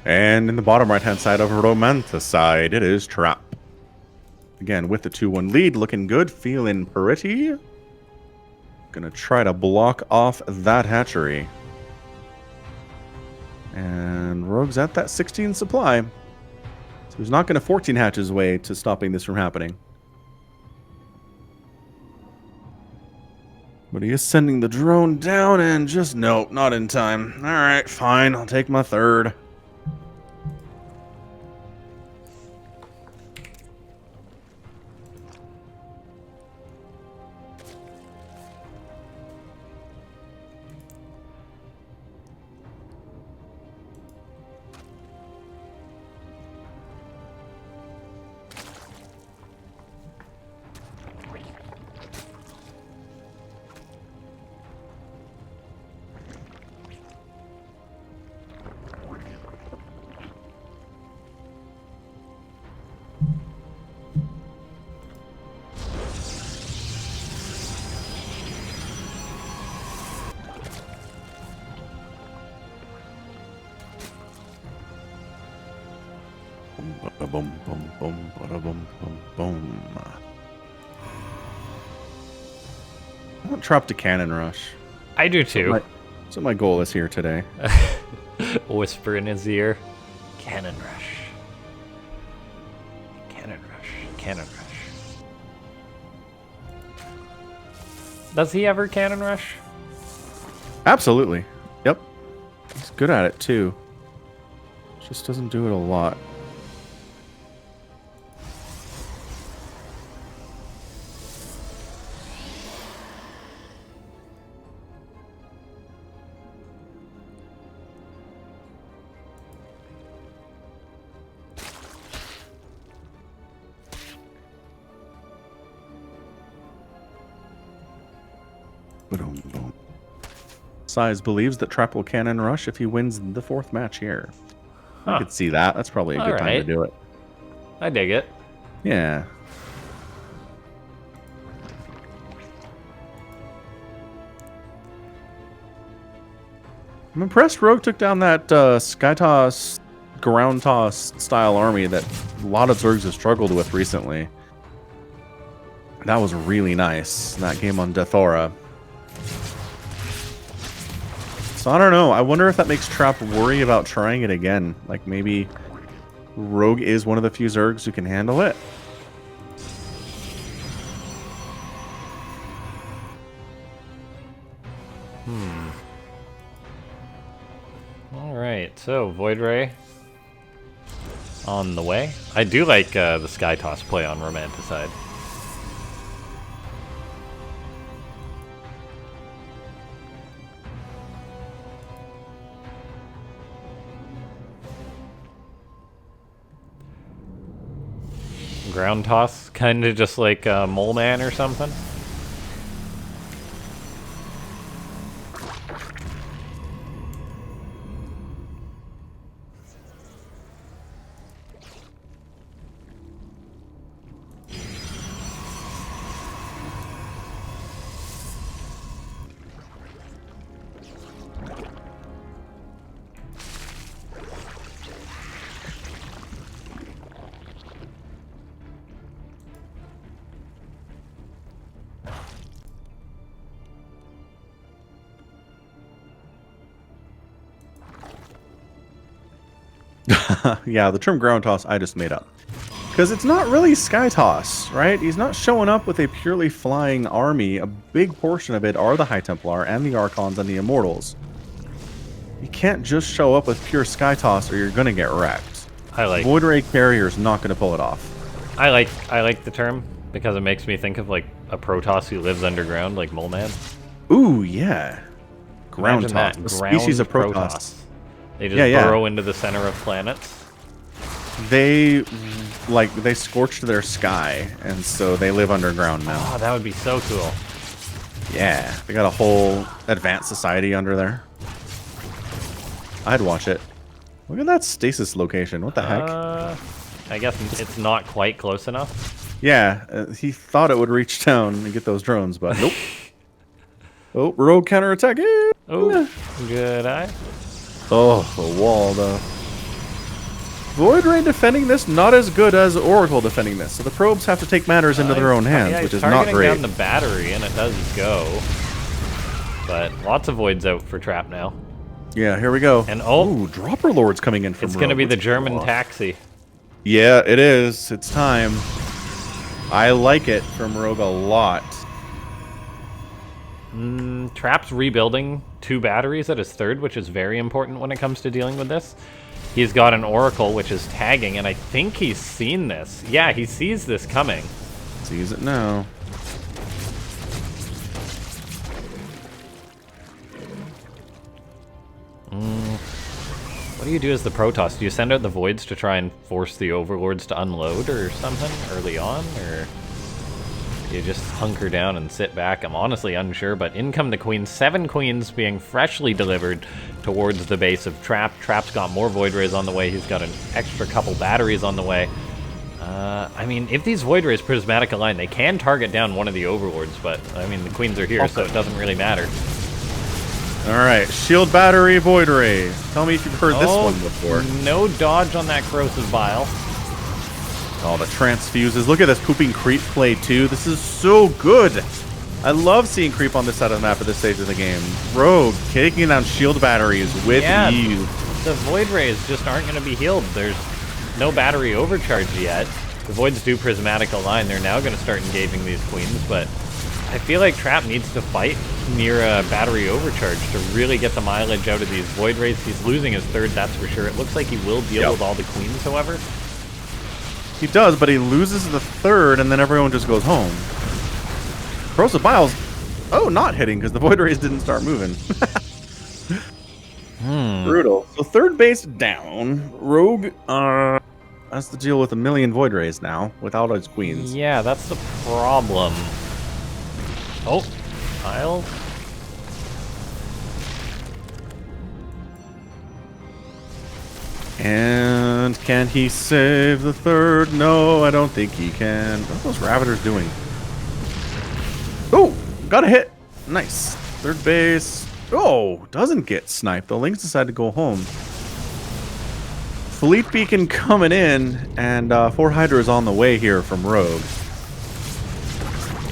And in the bottom right-hand side of Romanticide, it is Trap. Again, with the 2-1 lead, looking good, feeling pretty. Gonna try to block off that hatchery. And Rogue's at that 16 supply. So he's not gonna 14 hatch his way to stopping this from happening. But he is sending the drone down and just, nope, not in time. Alright, fine, I'll take my 3rd. Boom, boom, boom, boom, boom, boom. I want Trap to cannon rush. I do too. That's what my goal is here today. Whisper in his ear. Cannon rush. Cannon rush. Cannon rush. Does he ever cannon rush? Absolutely. Yep. He's good at it too. Just doesn't do it a lot. Boom, boom. Size believes that Trap will cannon rush if he wins the 4th match here. I could see that. That's probably a good time to do it. I dig it. Yeah. I'm impressed Rogue took down that Sky Toss, Ground Toss style army that a lot of Zergs have struggled with recently. That was really nice, that game on Deathora. So I don't know. I wonder if that makes Trap worry about trying it again. Like maybe Rogue is one of the few Zergs who can handle it. Alright, so Void Ray on the way. I do like the Sky Toss play on Romanticide. Ground Toss, kind of just like Mole Man or something. Yeah, the term Ground Toss I just made up. Because it's not really Sky Toss, right? He's not showing up with a purely flying army. A big portion of it are the High Templar and the Archons and the Immortals. You can't just show up with pure Sky Toss or you're going to get wrecked. Void Ray Carrier's not going to pull it off. I like the term because it makes me think of like a Protoss who lives underground, like Mole Man. Ooh, yeah. Ground Toss. That, the species of Protoss. They just burrow into the center of planets. They scorched their sky, and so they live underground now. Oh, that would be so cool. Yeah, they got a whole advanced society under there. I'd watch it. Look at that stasis location. What the heck? I guess it's not quite close enough. Yeah, he thought it would reach down and get those drones, but nope. Oh, Rogue counterattack. Oh, good eye. Oh, the wall, though. Void Ray defending this, not as good as Oracle defending this. So the probes have to take matters into their own hands, which is not great. Targeting down the battery, and it does go. But lots of Voids out for Trap now. Yeah, here we go. And ooh, Dropper Lord's coming in from It's Rogue. going to be the German taxi. Yeah, it is. It's time. I like it from Rogue a lot. Trap's rebuilding 2 batteries at his 3rd, which is very important when it comes to dealing with this. He's got an Oracle, which is tagging, and I think he's seen this. Yeah, he sees this coming. Sees it now. What do you do as the Protoss? Do you send out the Voids to try and force the Overlords to unload or something early on? Or you just hunker down and sit back? I'm honestly unsure, but in come the Queens. 7 Queens being freshly delivered towards the base of Trap. Trap's got more Void Rays on the way. He's got an extra couple batteries on the way. I mean, if these Void Rays prismatic align, they can target down one of the Overlords, but, I mean, the Queens are here, so it doesn't really matter. Alright, Shield Battery, Void Ray. Tell me if you've heard this one before. No dodge on that Corrosive Bile. Oh, the transfuses. Look at this pooping creep play, too. This is so good. I love seeing creep on this side of the map at this stage of the game. Rogue taking down shield batteries with ease. The Void Rays just aren't going to be healed. There's no battery overcharge yet. The Voids do prismatic align. They're now going to start engaging these Queens, but I feel like Trap needs to fight near a battery overcharge to really get the mileage out of these Void Rays. He's losing his third, that's for sure. It looks like he will deal with all the queens, however. He does, but he loses the third, and then everyone just goes home. Corrosive Biles, not hitting because the Void Rays didn't start moving. Brutal. So third base down. Rogue has to deal with a million Void Rays now without his queens. Yeah, that's the problem. Oh, Kyle. And can he save the third? No, I don't think he can. What are those Ravagers doing? Oh, got a hit. Nice. Third base. Oh, doesn't get sniped. The Lynx decided to go home. Fleet Beacon coming in, and 4 Hydras on the way here from Rogue.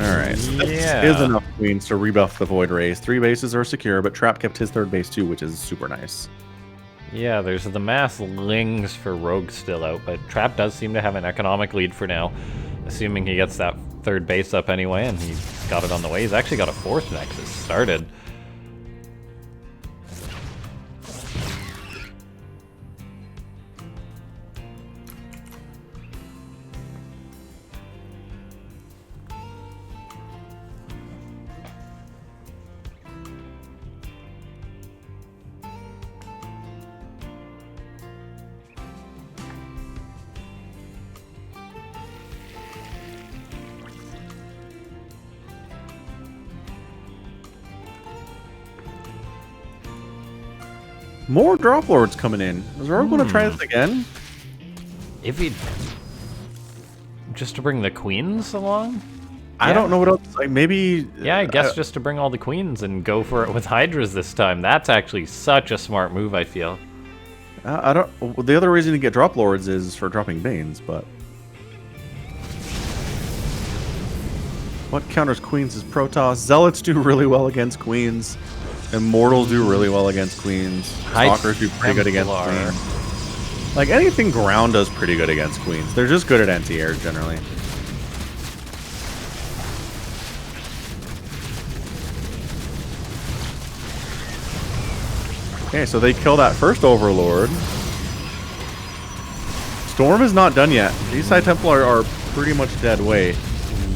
Alright, so that is enough queens to rebuff the Void Rays. 3 bases are secure, but Trap kept his third base too, which is super nice. Yeah, there's the mass Lings for Rogue still out, but Trap does seem to have an economic lead for now, assuming he gets that third base up anyway, and he's got it on the way. He's actually got a 4th Nexus started. More Drop Lords coming in. Is Rogue going to try this again? If he... Just to bring the queens along? I don't know what else. Like maybe... Yeah, I guess just to bring all the queens and go for it with Hydras this time. That's actually such a smart move, I feel. I don't... The other reason to get Drop Lords is for dropping Banes, but... What counters Queens is Protoss. Zealots do really well against Queens. Immortals do really well against Queens. Stalkers do pretty good against Queens. Like, anything ground does pretty good against Queens. They're just good at anti-air, generally. Okay, so they kill that first Overlord. Storm is not done yet. These High Templar are pretty much dead weight.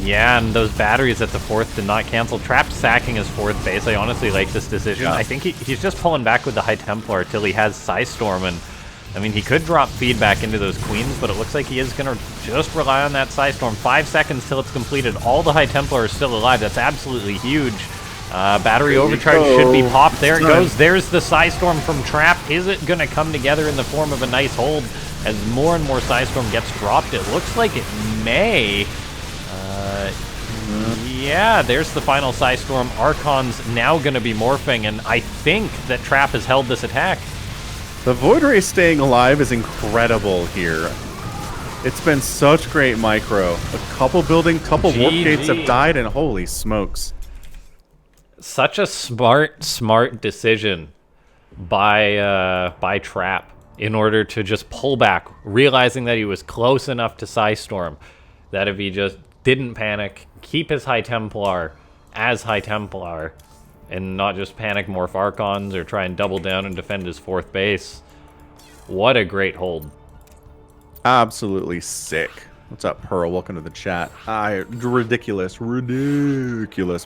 Yeah, and those batteries at the 4th did not cancel. Trap sacking his 4th base. I honestly like this decision. Yeah. I think he's just pulling back with the High Templar till he has Psystorm, and I mean, he could drop feedback into those queens, but it looks like he is going to just rely on that Psystorm. 5 seconds till it's completed. All the High Templar are still alive. That's absolutely huge. Battery overcharge should be popped. There it goes. There's the Psystorm from Trap. Is it going to come together in the form of a nice hold as more and more Psystorm gets dropped? It looks like it may. Yeah, there's the final Psystorm. Archon's now going to be morphing, and I think that Trap has held this attack. The Void Ray staying alive is incredible here. It's been such great micro. A couple warp gates have died, and holy smokes. Such a smart decision by Trap in order to just pull back, realizing that he was close enough to Psystorm, that if he just didn't panic, keep his High Templar as High Templar, and not just panic morph Archons or try and double down and defend his 4th base. What a great hold. Absolutely sick. What's up, Pearl? Welcome to the chat. Ridiculous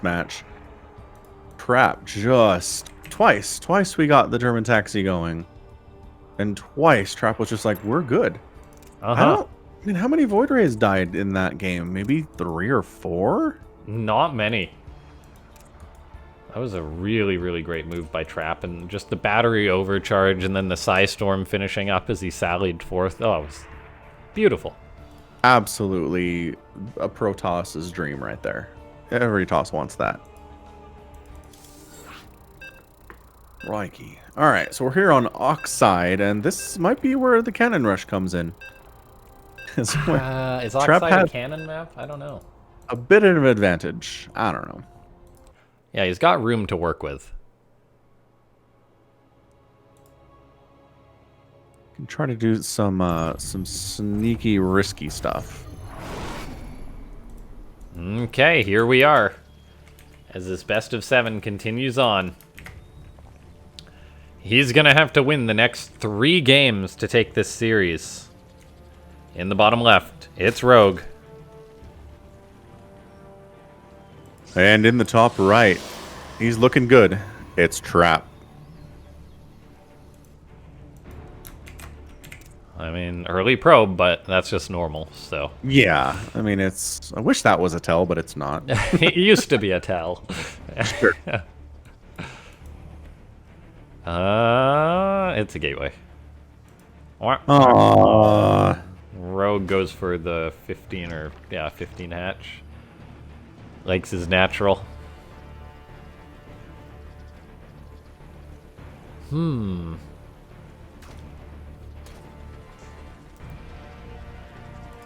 match. Trap just twice we got the German taxi going, and twice Trap was just like, we're good. I mean, how many Void Rays died in that game? Maybe 3 or 4? Not many. That was a really, really great move by Trap, and just the battery overcharge and then the Psystorm finishing up as he sallied 4th. Oh, it was beautiful. Absolutely a Protoss's dream right there. Every Toss wants that. Crikey. Alright, so we're here on Oxide, and this might be where the cannon rush comes in. Is Oxide a cannon map? I don't know. A bit of an advantage. I don't know. Yeah, he's got room to work with. Can try to do some sneaky, risky stuff. Okay, here we are. as this best of 7 continues on. He's going to have to win the next 3 games to take this series. In the bottom left, it's Rogue. And in the top right, he's looking good. It's Trap. I mean, early probe, but that's just normal, so. Yeah, I mean, it's... I wish that was a tell, but it's not. It used to be a tell. Sure. It's a gateway. Aww. Rogue goes for the 15 or, yeah, 15 hatch. Likes his natural.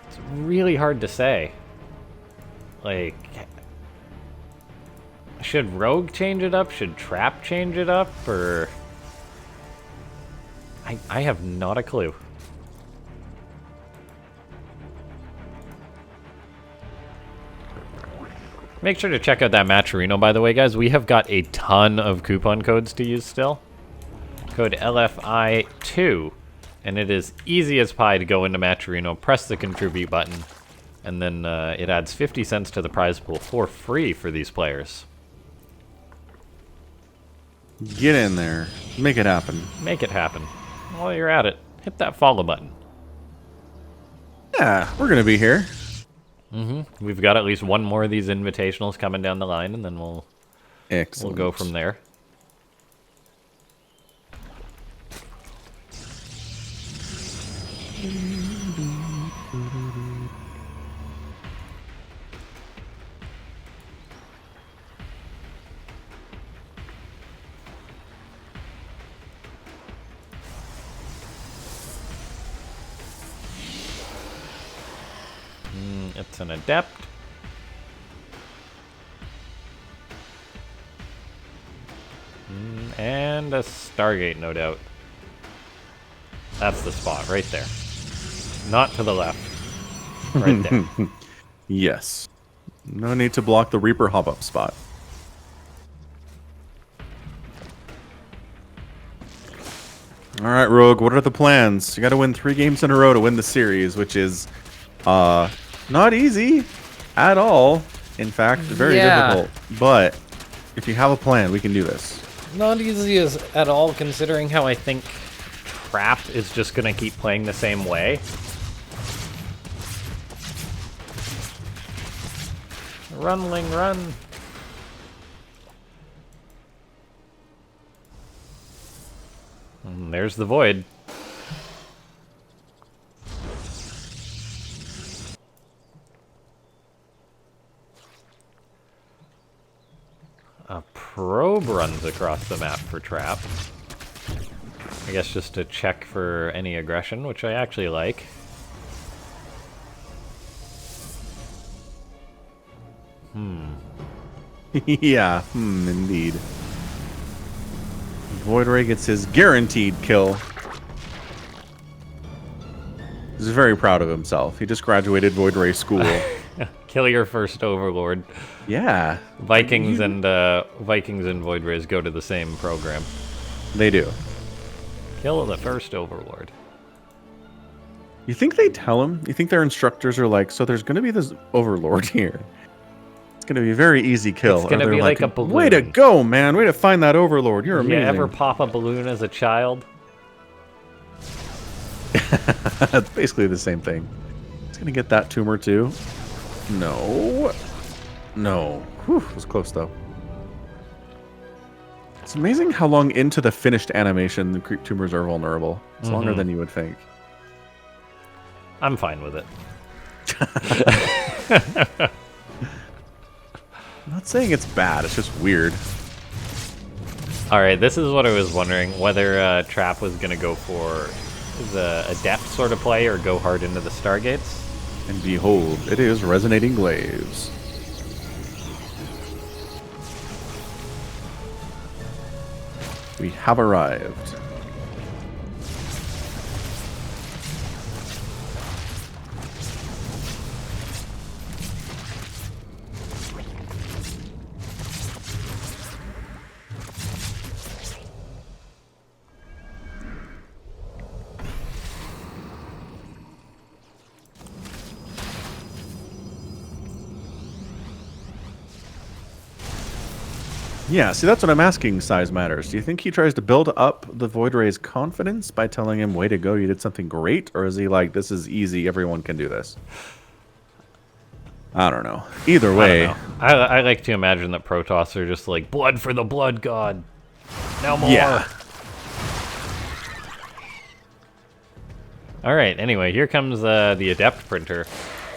It's really hard to say. Like, should Rogue change it up? Should Trap change it up? Or... I have not a clue. Make sure to check out that Matcherino, by the way, guys. We have got a ton of coupon codes to use still. Code LFI2. And it is easy as pie to go into Matcherino, press the contribute button, and then it adds 50 cents to the prize pool for free for these players. Get in there. Make it happen. Make it happen. While you're at it, hit that follow button. Yeah, we're going to be here. We've got at least one more of these invitationals coming down the line, and then we'll go from there. It's an adept. And a Stargate, no doubt. That's the spot, right there. Not to the left. Right there. Yes. No need to block the Reaper hop-up spot. Alright, Rogue, what are the plans? You gotta win 3 games in a row to win the series, which is not easy at all. In fact, very difficult. But if you have a plan, we can do this. Not easy at all, considering how I think Trap is just going to keep playing the same way. Runling, run. And there's the Void. A probe runs across the map for Trap. I guess just to check for any aggression, which I actually like. Yeah, indeed. Void Ray gets his guaranteed kill. He's very proud of himself. He just graduated Void Ray school. Kill your first Overlord. Yeah. Vikings and Void Rays go to the same program. They do. Kill the first Overlord. You think they tell him? You think their instructors are like, so there's going to be this Overlord here. It's going to be a very easy kill. It's going to be like a balloon. Way to go, man. Way to find that Overlord. You're amazing. You ever pop a balloon as a child? It's basically the same thing. It's going to get that tumor too. No. No. Whew, it was close though. It's amazing how long into the finished animation the creep tumors are vulnerable. It's longer than you would think. I'm fine with it. I'm not saying it's bad, it's just weird. Alright, this is what I was wondering, whether Trap was going to go for the Adept sort of play or go hard into the Stargates. And behold, it is Resonating Glaives. We have arrived. Yeah, see, that's what I'm asking, Size Matters. Do you think he tries to build up the Void Ray's confidence by telling him, way to go, you did something great? Or is he like, this is easy, everyone can do this? I don't know. Either way. I don't know. I like to imagine that Protoss are just like, blood for the blood god. No more. Yeah. All right, anyway, here comes the Adept Printer.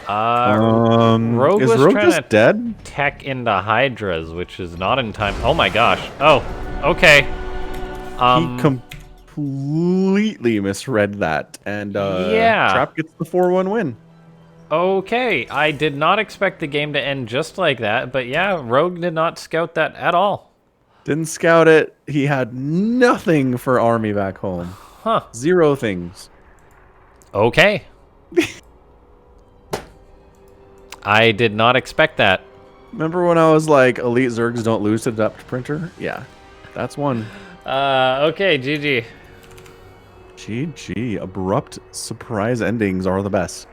Rogue is was Rogue trying just to dead? tech into Hydras, which is not in time. Oh my gosh. Oh, okay. He completely misread that. And Yeah. Trap gets the 4-1 win. Okay, I did not expect the game to end just like that, but yeah, Rogue did not scout that at all. Didn't scout it. He had nothing for Army back home. Huh. 0 things. Okay. I did not expect that. Remember when I was like, Elite Zergs don't lose to the Adept Printer? Yeah, that's one. Okay, GG. GG. Abrupt surprise endings are the best.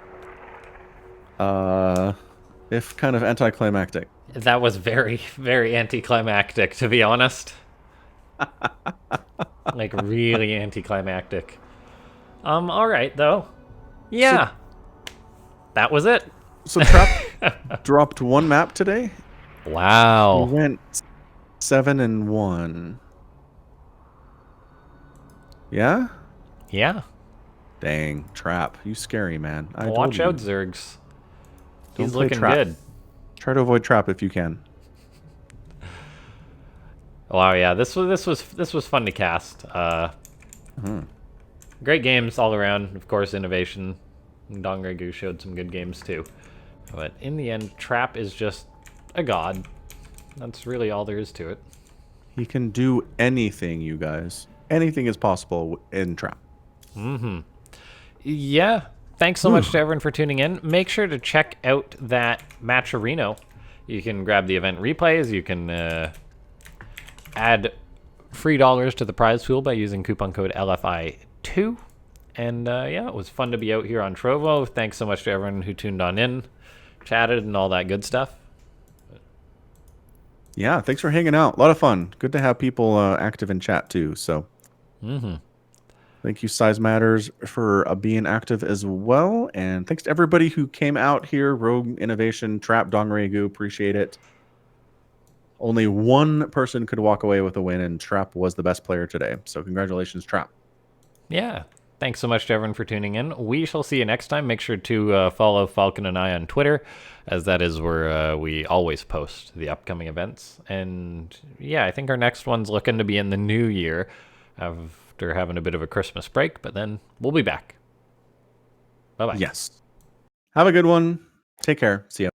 If kind of anticlimactic. That was very, very anticlimactic, to be honest. Like, really anticlimactic. Alright, though. Yeah. That was it. So Trap dropped 1 map today. Wow. He went 7-1. Yeah? Yeah. Dang, Trap. You scary, man. Watch out, Zergs. He's play looking Trap. good. Try to avoid Trap if you can. Wow, yeah, this was fun to cast. Great games all around. Of course, Innovation. LaughNgamez showed some good games too. But in the end, Trap is just a god. That's really all there is to it. He can do anything, you guys. Anything is possible in Trap. Yeah. Thanks so much to everyone for tuning in. Make sure to check out that Matcherino. You can grab the event replays. You can add free dollars to the prize pool by using coupon code LFI2. And yeah, it was fun to be out here on Trovo. Thanks so much to everyone who tuned on in, chatted, and all that good stuff. Yeah, thanks for hanging out. A lot of fun. Good to have people active in chat too. So, thank you, Size Matters, for being active as well. And thanks to everybody who came out here. Rogue, Innovation, Trap, LaughNgamez, appreciate it. Only 1 person could walk away with a win, and Trap was the best player today. So congratulations, Trap. Yeah. Thanks so much to everyone for tuning in. We shall see you next time. Make sure to follow Falcon and I on Twitter, as that is where we always post the upcoming events. And yeah, I think our next one's looking to be in the new year after having a bit of a Christmas break, but then we'll be back. Bye-bye. Yes. Have a good one. Take care. See ya.